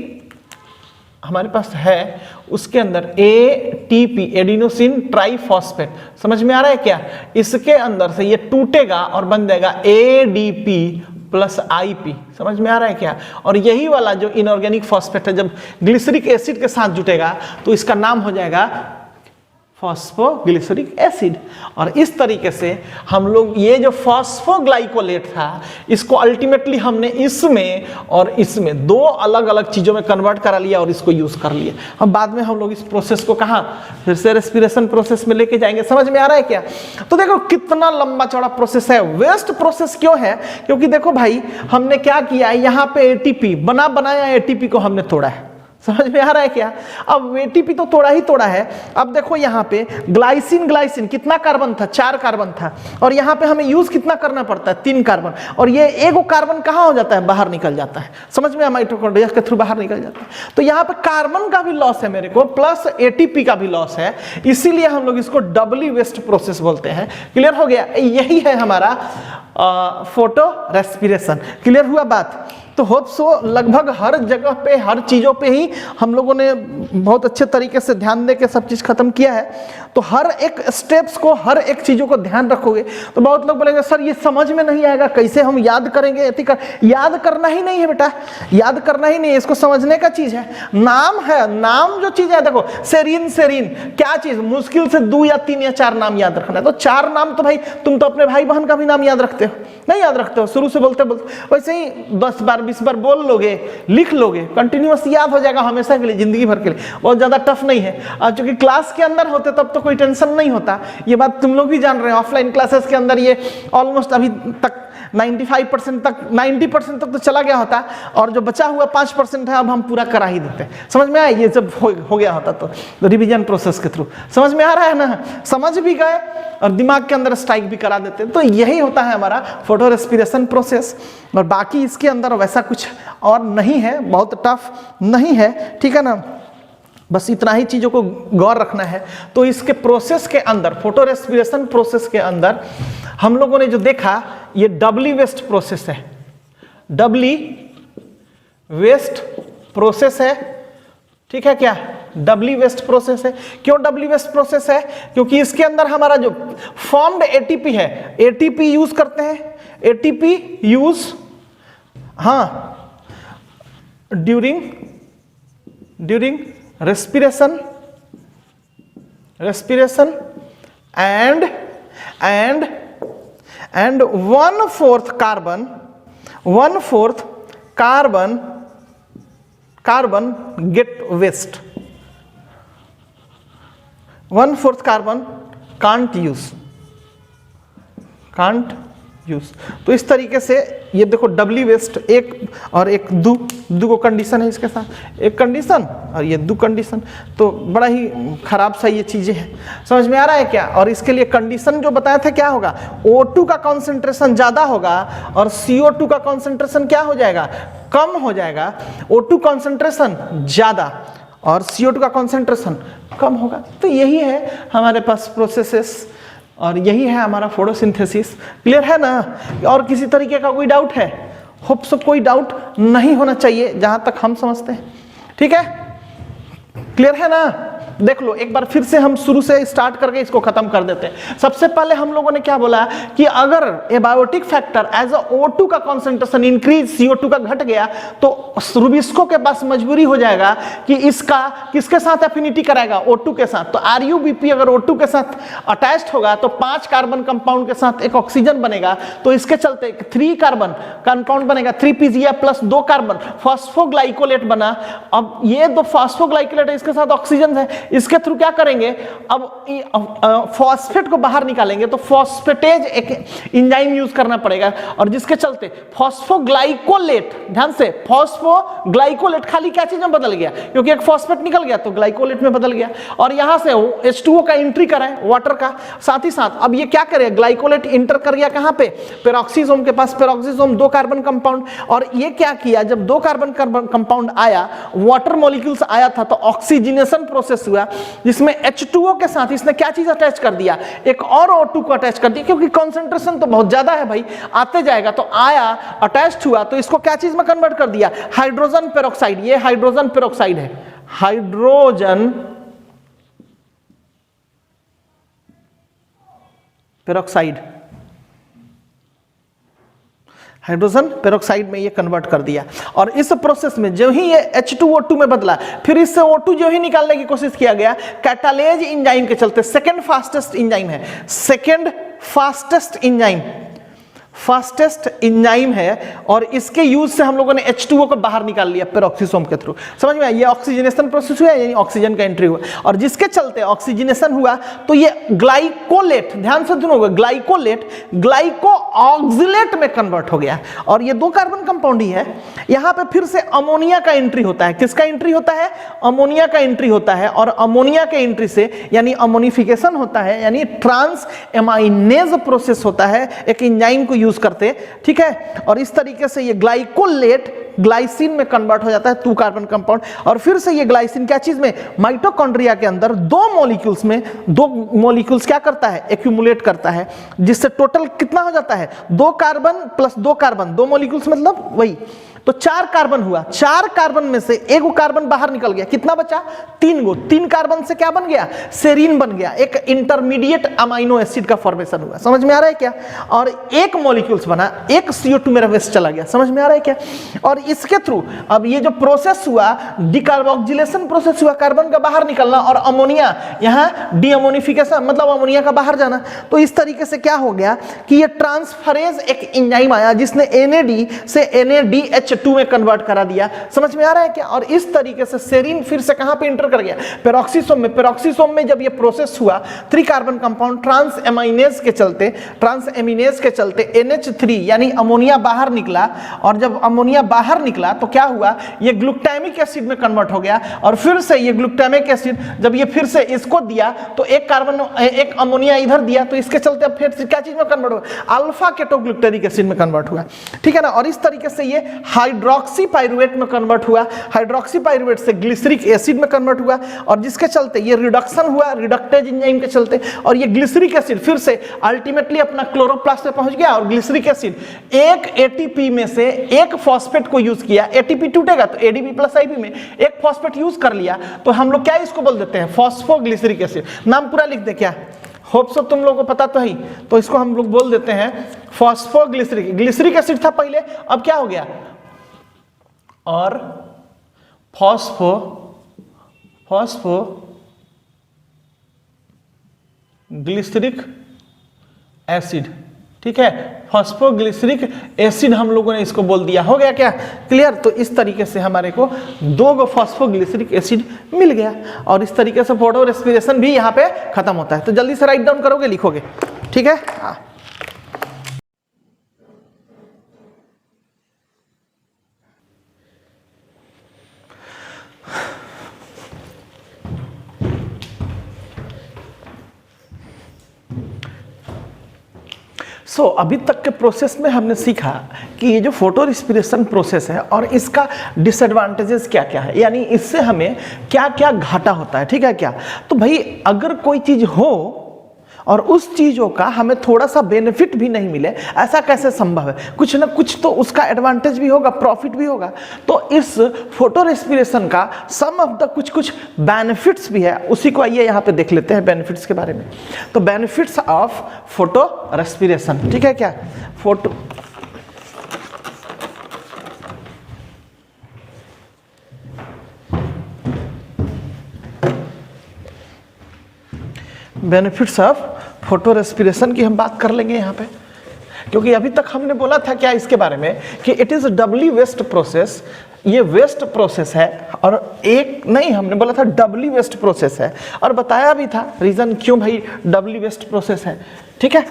S1: हमारे पास है उसके अंदर ATP, एडिनोसिन ट्राइफॉस्फेट, समझ में आ रहा है क्या? इसके अंदर से ये टूटेगा और बन जाएगा ADP प्लस IP, समझ में आ रहा है क्या? और यही वाला जो इनऑर्गेनिक फॉस्फेट है जब ग्लिसरिक एसिड के साथ जुटेगा तो इसका नाम हो जाएगा फॉस्फोग्लिसरिक एसिड। और इस तरीके से हम लोग ये जो फॉस्फोग्लाइकोलेट था इसको अल्टीमेटली हमने इसमें और इसमें दो अलग अलग चीजों में कन्वर्ट करा लिया और इसको यूज कर लिया। अब बाद में हम लोग इस प्रोसेस को कहाँ फिर से रेस्पिरेशन प्रोसेस में लेके जाएंगे। समझ में आ रहा है क्या? तो देखो कितना लंबा चौड़ा प्रोसेस है। वेस्ट प्रोसेस क्यों है? क्योंकि देखो भाई हमने क्या किया, यहाँ पे एटीपी बनाया एटीपी को हमने तोड़ा है। समझ में आ रहा है क्या? अब एटीपी तो तोड़ा ही तोड़ा है। अब देखो यहाँ पे ग्लाइसिन कितना कार्बन था? 4 कार्बन था, और यहाँ पे हमें यूज कितना करना पड़ता है? 3 कार्बन, और ये एगो कार्बन कहाँ हो जाता है? बाहर निकल जाता है। समझ में? माइटोकॉन्ड्रिया के थ्रू बाहर निकल जाता है। तो यहाँ पे कार्बन का भी लॉस है मेरे को, प्लस एटीपी का भी लॉस है, इसीलिए हम लोग इसको डबली वेस्ट प्रोसेस बोलते हैं। क्लियर हो गया? यही है हमारा फोटो रेस्पिरेशन। क्लियर हुआ बात? तो होप सो लगभग हर जगह पे हर चीज़ों पे ही हम लोगों ने बहुत अच्छे तरीके से ध्यान दे के सब चीज़ खत्म किया है। तो हर एक स्टेप्स को, हर एक चीज़ों को ध्यान रखोगे तो बहुत लोग बोलेंगे सर ये समझ में नहीं आएगा, कैसे हम याद करेंगे? याद करना ही नहीं है बेटा, याद करना ही नहीं है, इसको समझने का चीज़ है। नाम है, नाम जो चीज़ है, देखो सेरीन क्या चीज़? मुश्किल से 2 या 3 या 4 नाम याद रखना है। तो 4 नाम तो भाई तुम तो अपने भाई बहन का भी नाम याद रखते हो, नहीं याद रखते हो? शुरू से बोलते वैसे ही 10 बार 20 बार बोल लोगे, लिख लोगे, कंटिन्यूअस याद हो जाएगा हमेशा के लिए, जिंदगी भर के लिए। बहुत ज्यादा टफ नहीं है। और चूंकि क्लास के अंदर होते तब तो कोई टेंशन नहीं होता, ये बात तुम लोग भी जान रहे हो। ऑफलाइन क्लासेस के अंदर ये ऑलमोस्ट अभी तक 95% तक 90% तक तो चला गया होता, और जो बचा हुआ 5% है अब हम पूरा करा ही देते हैं। समझ में आया? ये जब हो गया होता तो रिवीजन प्रोसेस के थ्रू। समझ में आ रहा है ना? समझ भी गए और दिमाग के अंदर स्ट्राइक भी करा देते। तो यही होता है हमारा फोटो रेस्पिरेशन प्रोसेस, और बाकी इसके अंदर वैसा कुछ और नहीं है, बहुत टफ नहीं है, ठीक है ना? बस इतना ही चीज़ों को गौर रखना है। तो इसके प्रोसेस के अंदर, फोटो रेस्पिरेशन प्रोसेस के अंदर हम लोगों ने जो देखा ये डबली वेस्ट प्रोसेस है। डबली वेस्ट प्रोसेस है, ठीक है क्या? डबली वेस्ट प्रोसेस है। क्यों डबली वेस्ट प्रोसेस है? क्योंकि इसके अंदर हमारा जो फॉर्म्ड एटीपी है, एटीपी यूज करते हैं, ATP use during respiration and 1/4 carbon get waste, 1/4 carbon can't use। तो इस तरीके से ये देखो डबली वेस्ट, एक और एक दो कंडीशन है इसके साथ, एक कंडीशन और ये दो कंडीशन, तो बड़ा ही खराब सा ये चीजें हैं। समझ में आ रहा है क्या? और इसके लिए कंडीशन जो बताया था क्या होगा, O2 का कॉन्सेंट्रेशन ज्यादा होगा और CO2 का कॉन्सेंट्रेशन क्या हो जाएगा, कम हो जाएगा। O2 कॉन्सेंट्रेशन ज्यादा और CO2 का कॉन्सेंट्रेशन कम होगा। तो यही है हमारे पास प्रोसेसेस और यही है हमारा फोटोसिंथेसिस। क्लियर है ना? और किसी तरीके का कोई डाउट है? होप सो कोई डाउट नहीं होना चाहिए जहां तक हम समझते हैं। ठीक है, क्लियर है ना? देख लो एक बार फिर से हम शुरू से स्टार्ट करके इसको खत्म कर देते हैं। सबसे पहले हम लोगों ने क्या बोला कि अगर abiotic factor as a O2 का कॉन्सेंट्रेशन इंक्रीज, CO2 का घट गया, तो रुबिस्को के पास मजबूरी हो जाएगा कि इसका किसके साथ एफिनिटी कराएगा, O2 के साथ। तो RuBp अगर O2 के साथ अटैच्ड होगा तो 5 कार्बन कंपाउंड के साथ एक ऑक्सीजन बनेगा, तो इसके चलते 3 कार्बन कंपाउंड बनेगा, 3PGF प्लस 2 कार्बन फॉस्फोग्लाइकोलेट बना। अब ये दो फॉस्फोग्लाइकोलेट इसके साथ ऑक्सीजन है, इसके थ्रू क्या करेंगे, अब फॉस्फेट को बाहर निकालेंगे, तो फॉस्फेटेज एक एंजाइम यूज करना पड़ेगा, और जिसके चलते फॉस्फोग्लाइकोलेट, ध्यान से फॉस्फोग्लाइकोलेट खाली क्या चीज में बदल गया, क्योंकि एक फॉस्फेट निकल गया तो ग्लाइकोलेट में बदल गया, और यहां से H2O का एंट्री कराए वाटर का। साथ ही साथ अब ये क्या करे, ग्लाइकोलेट इंटर कर गया कहां पे, पेरोक्सीसोम के पास, पेरोक्सीसोम 2 कार्बन कंपाउंड, और ये क्या किया, जब 2 कार्बन कंपाउंड आया, वाटर मॉलिक्यूल्स आया था, तो ऑक्सीजनेशन प्रोसेस हुआ, जिसमें H2O के साथ इसने क्या चीज अटैच कर दिया, एक और O2 को अटैच कर दिया, क्योंकि कॉन्सेंट्रेशन तो बहुत ज्यादा है भाई, आते जाएगा, तो आया अटैच्ड हुआ, तो इसको क्या चीज में कन्वर्ट कर दिया, हाइड्रोजन पेरोक्साइड। ये हाइड्रोजन पेरोक्साइड है, हाइड्रोजन पेरोक्साइड, हाइड्रोजन पेरोक्साइड में ये कन्वर्ट कर दिया। और इस प्रोसेस में जो ही ये H2O2 में बदला, फिर इससे O2 जो ही निकालने की कोशिश किया गया, कैटालेज एंजाइम के चलते, सेकंड फास्टेस्ट एंजाइम है, सेकंड फास्टेस्ट एंजाइम है, और इसके यूज से हम लोगों ने H2O को बाहर निकाल लिया पेरोक्सीसोम के थ्रू। समझ में आया? ये ऑक्सीजनेशन प्रोसेस हुआ, यानी ऑक्सीजन का एंट्री हुआ, और जिसके चलते ऑक्सीजनेशन हुआ, तो ये ग्लाइकोलेट, ध्यान से सुनोगे, ग्लाइकोलेट ग्लाइको ऑक्सिलेट में कन्वर्ट हो गया, और ये 2 कार्बन कंपाउंड ही है। यहां पे फिर से अमोनिया का एंट्री होता है। किसका एंट्री होता है? अमोनिया का एंट्री होता है, और अमोनिया के एंट्री से यानी अमोनिफिकेशन होता है, यानी ट्रांस एमाइनेज प्रोसेस होता है, एक एंजाइम को यूज करते। ठीक है, और इस तरीके से ये ग्लाइकोलेट ग्लाइसिन में कन्वर्ट हो जाता है, 2 कार्बन कंपाउंड, और फिर से ये ग्लाइसिन क्या चीज में, माइटोकॉन्ड्रिया के अंदर 2 मॉलिक्यूल्स क्या करता है, एक्यूमुलेट करता है, जिससे टोटल कितना हो जाता है, 2 कार्बन प्लस 2 कार्बन, 2 मॉलिक्यूल्स मतलब वही, तो 4 कार्बन हुआ। 4 कार्बन में से 1 कार्बन बाहर निकल गया, कितना बचा, 3 गो। 3 कार्बन से क्या बन गया, सेरीन बन गया, एक इंटरमीडिएट अमाइनो एसिड का फॉर्मेशन हुआ। समझ में आ रहा है क्या? और 1 मॉलिक्यूल्स बना, 1 CO2 मेरा वेस्ट चला गया। समझ में आ रहा है क्या? और इसके थ्रू अब ये जो प्रोसेस हुआ, डिकार्बोक्सिलेशन प्रोसेस हुआ, कार्बन का बाहर निकलना, और अमोनिया यहाँ डीअमोनिफिकेशन, मतलब अमोनिया का बाहर जाना। तो इस तरीके से क्या हो गया कि ये ट्रांसफरेज एक एंजाइम आया, जिसने NAD से NADH2 में कन्वर्ट करा दिया। समझ में आ रहा है क्या? और इस तरीके से सेरीन फिर से कहां पे इंटर कर गया, पेरोक्सीसोम में। पेरोक्सीसोम में जब ये प्रोसेस हुआ, 3 कार्बन कंपाउंड ट्रांस एमाइनेज के चलते NH3 यानी अमोनिया बाहर निकला, और जब अमोनिया बाहर निकला तो क्या हुआ, ये ग्लूटामिक एसिड में कन्वर्ट हो गया, और फिर से ये ग्लूटामिक एसिड जब ये फिर से इसको दिया, तो एक अमोनिया इधर दिया, तो इसके चलते अब फिर क्या चीज में कन्वर्ट हुआ, अल्फा केटोग्लूटारिक एसिड में कन्वर्ट हुआ। ठीक है ना? और इस तरीके से ये हाइड्रोक्सी पाइरुवेट में कन्वर्ट हुआ, हाइड्रोक्सी पाइरुवेट से ग्लिसरिक एसिड में कन्वर्ट हुआ, और जिसके चलते ये रिडक्शन हुआ, रिडक्टेज एंजाइम के चलते, और ये ग्लिसरिक एसिड फिर से अल्टीमेटली अपना क्लोरोप्लास्ट पे पहुंच गया, और ग्लिसरिक एसिड एक ATP में से एक फॉस्फेट को यूज किया, ATP टूटेगा तो ADP प्लस IP में एक फॉस्फेट यूज कर लिया, तो हम लोग क्या इसको बोल देते हैं, फॉस्फोग्लिसरिक एसिड। नाम पूरा लिख दे क्या, होप सो तुम लोगों को पता तो ही, तो इसको हम लोग बोल देते हैं फॉस्फोग्लिसरिक। ग्लिसरिक एसिड था पहले, अब क्या हो गया, और फॉस्फोग्लिसरिक एसिड, ठीक है, फॉस्फोग्लिसरिक एसिड हम लोगों ने इसको बोल दिया। हो गया क्या क्लियर? तो इस तरीके से हमारे को 2 फॉस्फोग्लिसरिक एसिड मिल गया और इस तरीके से फोटो रेस्पिरेशन भी यहाँ पे खत्म होता है। तो जल्दी से राइट डाउन करोगे, लिखोगे, ठीक है। अभी तक के प्रोसेस में हमने सीखा कि ये जो फोटो रेस्पिरेशन प्रोसेस है और इसका डिसएडवांटेजेस क्या क्या है, यानी इससे हमें क्या क्या घाटा होता है, ठीक है क्या। तो भाई अगर कोई चीज हो और उस चीजों का हमें थोड़ा सा बेनिफिट भी नहीं मिले, ऐसा कैसे संभव है? कुछ ना कुछ तो उसका एडवांटेज भी होगा, प्रॉफिट भी होगा। तो इस फोटो रेस्पिरेशन का सम ऑफ द कुछ बेनिफिट्स भी है, उसी को आइए यहाँ पे देख लेते हैं बेनिफिट्स के बारे में। तो बेनिफिट्स ऑफ फोटो रेस्पिरेशन, ठीक है क्या। Photo benefits of photo respiration की हम बात कर लेंगे यहाँ पे, क्योंकि अभी तक हमने बोला था क्या इसके बारे में कि it is Dabali waste process. ये वेस्ट प्रोसेस है और एक नहीं, हमने बोला था डबली वेस्ट प्रोसेस है और बताया भी था रीजन क्यों भाई डबली वेस्ट प्रोसेस है, ठीक है।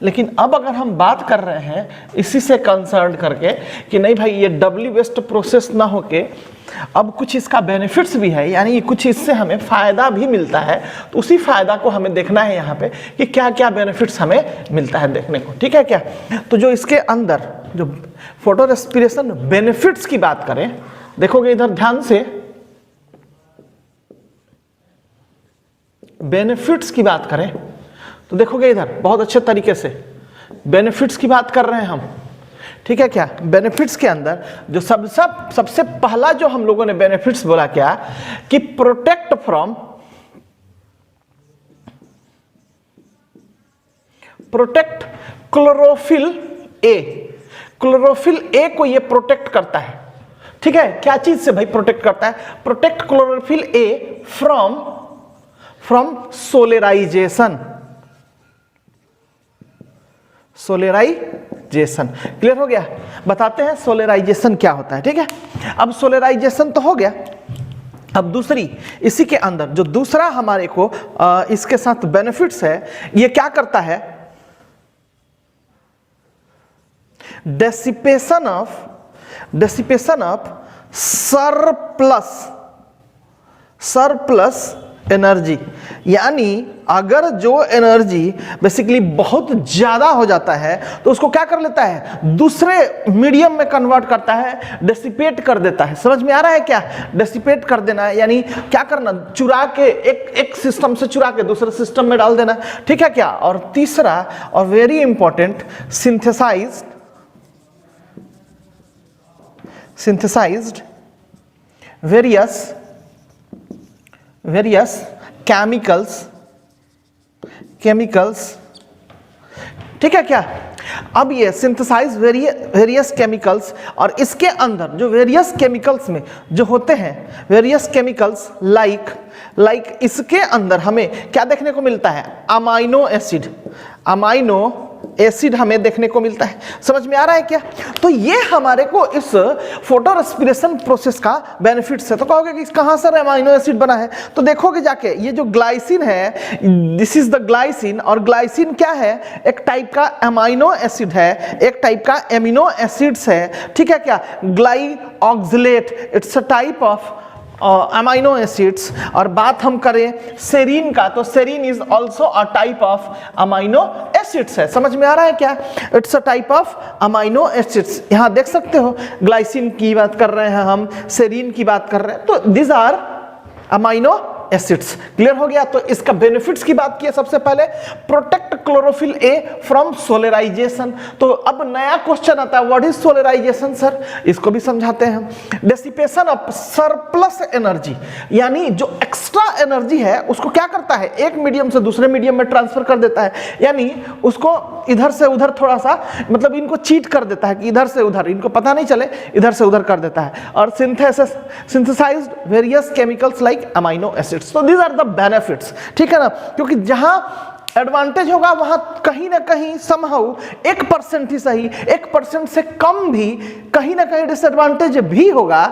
S1: लेकिन अब अगर हम बात कर रहे हैं इसी से कंसर्न करके कि नहीं भाई ये डबली वेस्ट प्रोसेस ना होके अब कुछ इसका बेनिफिट्स भी है, यानी कुछ इससे हमें फायदा भी मिलता है, तो उसी फायदा को हमें देखना है यहाँ पे कि क्या क्या बेनिफिट्स हमें मिलता है देखने को, ठीक है क्या। तो जो इसके अंदर जो फोटो रेस्पिरेशन बेनिफिट्स की बात करें, देखोगे इधर ध्यान से, बेनिफिट्स की बात करें तो देखोगे इधर बहुत अच्छे तरीके से बेनिफिट्स की बात कर रहे हैं हम, ठीक है क्या। बेनिफिट्स के अंदर जो सबसे पहला जो हम लोगों ने बेनिफिट्स बोला क्या कि protect chlorophyll A. Chlorophyll A को ये प्रोटेक्ट करता है, ठीक है। क्या चीज से भाई प्रोटेक्ट करता है? Protect chlorophyll A from solarization. Solarization clear हो गया? बताते हैं सोलेराइजेशन क्या होता है, ठीक है। अब सोलेराइजेशन तो हो गया, अब दूसरी इसी के अंदर जो दूसरा हमारे को इसके साथ बेनिफिट्स है, ये क्या करता है? Dissipation of surplus energy. यानी अगर जो एनर्जी बेसिकली बहुत ज्यादा हो जाता है तो उसको क्या कर लेता है? दूसरे मीडियम में कन्वर्ट करता है, डेसिपेट कर देता है। समझ में आ रहा है क्या? डेसिपेट कर देना है, यानी क्या करना? चुरा के एक सिस्टम से चुरा के दूसरे सिस्टम में डाल देना, ठीक है क्या। और तीसरा और very important, synthesised various chemicals, ठीक है क्या। अब ये सिंथेसाइज वेरियस केमिकल्स, और इसके अंदर जो वेरियस केमिकल्स में जो होते हैं वेरियस केमिकल्स लाइक इसके अंदर हमें क्या देखने को मिलता है? अमाइनो एसिड हमें देखने को मिलता है। समझ में आ रहा है क्या? तो ये हमारे को इस फोटो रेस्पिरेशन प्रोसेस का बेनिफिट्स है। तो कहोगे कि कहां से अमाइनो एसिड बना है? तो देखोगे जाके ये जो ग्लाइसिन है, दिस इज द ग्लाइसिन, और ग्लाइसिन क्या है? एक टाइप का अमाइनो एसिड है, एक टाइप का एमिनो एसिड्स है, ठीक है क्या। Glyoxylate, it's a type of amino acids. और बात हम करें सेरीन का, तो serine is also a type of amino acids है। समझ में आ रहा है क्या? It's a type of amino acids. यहां देख सकते हो ग्लाइसिन की बात कर रहे हैं हम, सेरीन की बात कर रहे हैं, तो this are amino acids. Clear हो गया? तो इसका बेनिफिट्स की बात की है सबसे पहले, protect chlorophyll A from solarisation. तो अब नया क्वेश्चन आता है, व्हाट इज सोलराइजेशन सर? इसको भी समझाते हैं हम। डेसिपेशन ऑफ सरप्लस एनर्जी, यानी जो एक्स्ट्रा एनर्जी है उसको क्या करता है, एक मीडियम से दूसरे मीडियम में ट्रांसफर कर देता है, यानी उसको इधर से उधर थोड़ा सा, मतलब इनको चीट कर देता है कि इधर से उधर, इनको पता नहीं चले, इधर से उधर कर देता है। और synthesised various chemicals like amino acids. तो दीज आर द बेनिफिट्स, ठीक है ना? क्योंकि जहां एडवांटेज होगा वहां कहीं ना कहीं समहाउ 1% ही सही, 1% से कम भी कहीं ना कहीं डिसएडवांटेज भी होगा।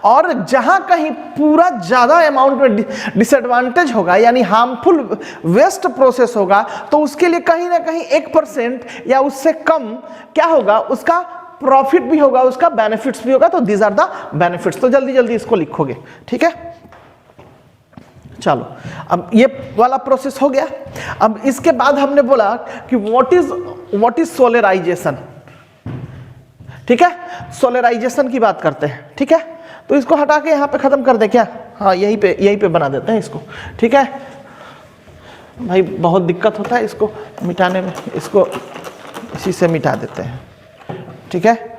S1: और जहां कहीं पूरा ज्यादा अमाउंट में डिसएडवांटेज होगा, यानी हार्मफुल वेस्ट प्रोसेस होगा, तो उसके लिए कहीं ना कहीं 1% या उससे कम क्या होगा, उसका प्रॉफिट भी होगा, उसका बेनिफिट्स भी होगा। तो दीज आर द बेनिफिट्स। तो जल्दी जल्दी इसको लिखोगे, ठीक है? चलो, अब ये वाला प्रोसेस हो गया। अब इसके बाद हमने बोला कि व्हाट इज सोलराइजेशन, ठीक है? सोलराइजेशन की बात करते हैं, ठीक है? तो इसको हटा के यहां पे खत्म कर दे क्या? हाँ, यहीं पे बना देते हैं इसको, ठीक है भाई? बहुत दिक्कत होता है इसको मिटाने में, इसको इसी से मिटा देते हैं, ठीक है?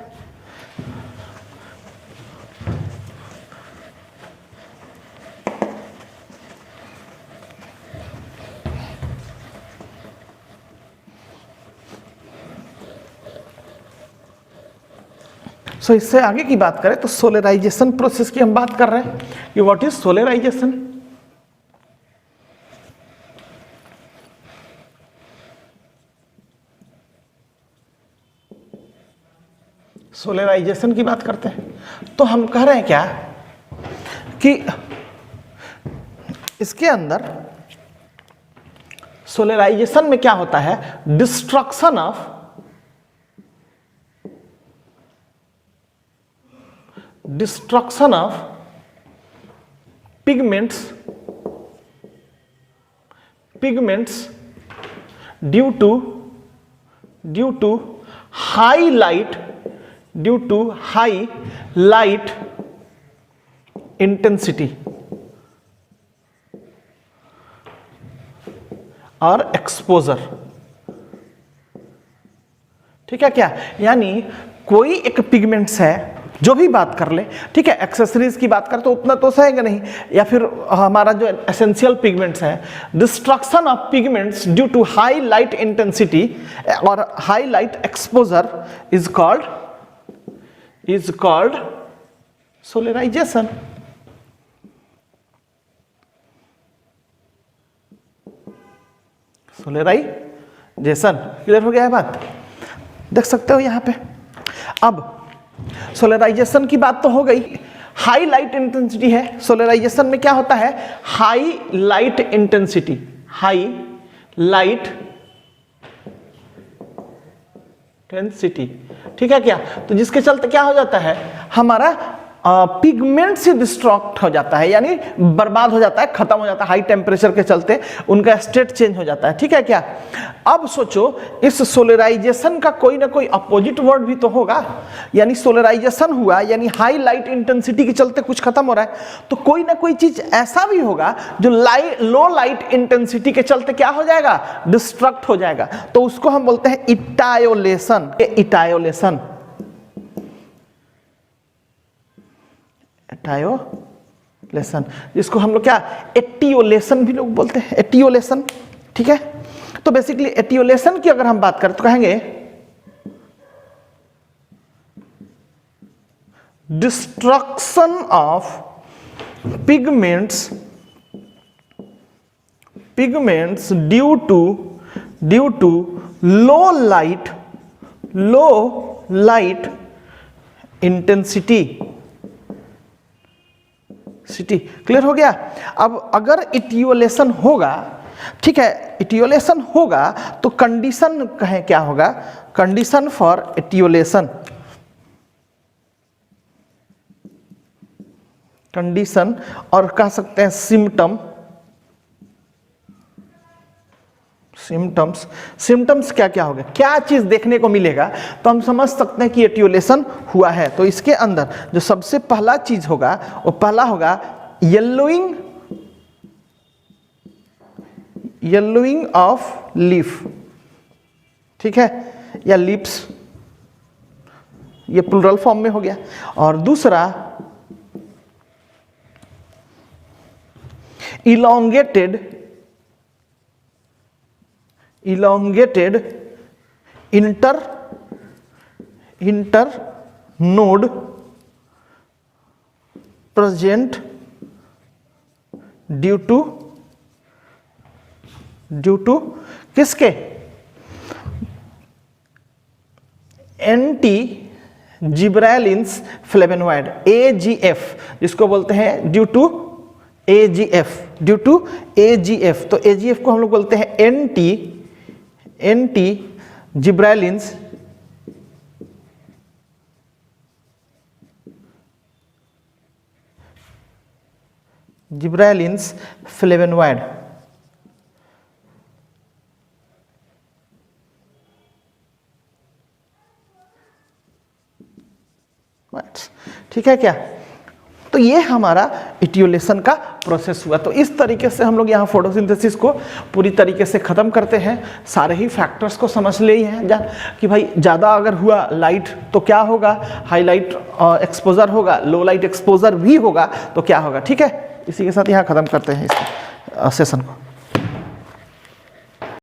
S1: इससे आगे की बात करें तो सोलराइजेशन प्रोसेस की हम बात कर रहे हैं कि व्हाट इज सोलराइजेशन। सोलराइजेशन की बात करते हैं तो हम कह रहे हैं क्या कि इसके अंदर सोलराइजेशन में क्या होता है, destruction of pigments due to high light intensity और एक्सपोजर, ठीक है क्या? यानी कोई एक पिगमेंट्स है, जो भी बात कर ले, ठीक है? एक्सेसरीज की बात करें तो उतना तो सहेगा नहीं, या फिर हमारा जो एसेंशियल पिगमेंट्स है, destruction of pigments due to high light intensity और high light exposure is called solarization. Solarization clear हो गया है बात? देख सकते हो यहां पे। अब सोलराइजेशन की बात तो हो गई, हाई लाइट इंटेंसिटी है। सोलराइजेशन में क्या होता है, हाई लाइट इंटेंसिटी, ठीक है क्या? तो जिसके चलते क्या हो जाता है, हमारा पिगमेंट से डिस्ट्रॉक्ट हो जाता है, यानी बर्बाद हो जाता है, खत्म हो जाता है। हाई टेम्परेचर के चलते उनका स्टेट चेंज हो जाता है, ठीक है क्या? अब सोचो, इस सोलराइजेशन का कोई ना कोई अपोजिट वर्ड भी तो होगा, यानी सोलराइजेशन हुआ यानी हाई लाइट इंटेंसिटी के चलते कुछ खत्म हो रहा है, तो कोई ना कोई चीज ऐसा भी होगा जो लो लाइट इंटेंसिटी के चलते क्या हो जाएगा, डिस्ट्रक्ट हो जाएगा। तो उसको हम बोलते हैं इटायोलेशन। एटायोलेशन, जिसको हम लोग क्या एटियोलेशन भी लोग बोलते हैं, एटियोलेशन, ठीक है? तो बेसिकली एटियोलेशन की अगर हम बात करें तो कहेंगे destruction of pigments due to low light intensity. Clear हो गया? अब अगर इटियोलेशन होगा, ठीक है, इटियोलेशन होगा तो कंडीशन कहें क्या होगा, कंडीशन फॉर इटियोलेशन, कंडीशन, और कह सकते हैं सिम्टम्स क्या क्या होगा, क्या चीज देखने को मिलेगा, तो हम समझ सकते हैं कि एटियोलेशन हुआ है। तो इसके अंदर जो सबसे पहला चीज होगा वो पहला होगा येलोइंग येलोइंग ऑफ लीफ, ठीक है, या लीप्स, ये प्लूरल फॉर्म में हो गया। और दूसरा elongated internode present due to किसके, एंटी जिब्रेलिन्स फ्लेवोनॉइड, AGF, जिसको बोलते हैं ड्यू टू AGF, तो AGF को हम लोग बोलते हैं एंटी जिब्रेलिन्स फ्लेवोनॉइड। ठीक है क्या, तो ये हमारा इटियोलेशन का प्रोसेस हुआ। तो इस तरीके से हम लोग यहाँ फोटोसिंथेसिस को पूरी तरीके से ख़त्म करते हैं। सारे ही फैक्टर्स को समझ ले हैं कि भाई ज़्यादा अगर हुआ लाइट तो क्या होगा, हाई लाइट एक्सपोजर होगा, लो लाइट एक्सपोजर भी होगा तो क्या होगा। ठीक है, इसी के साथ यहाँ ख़त्म करते हैं इस सेशन को।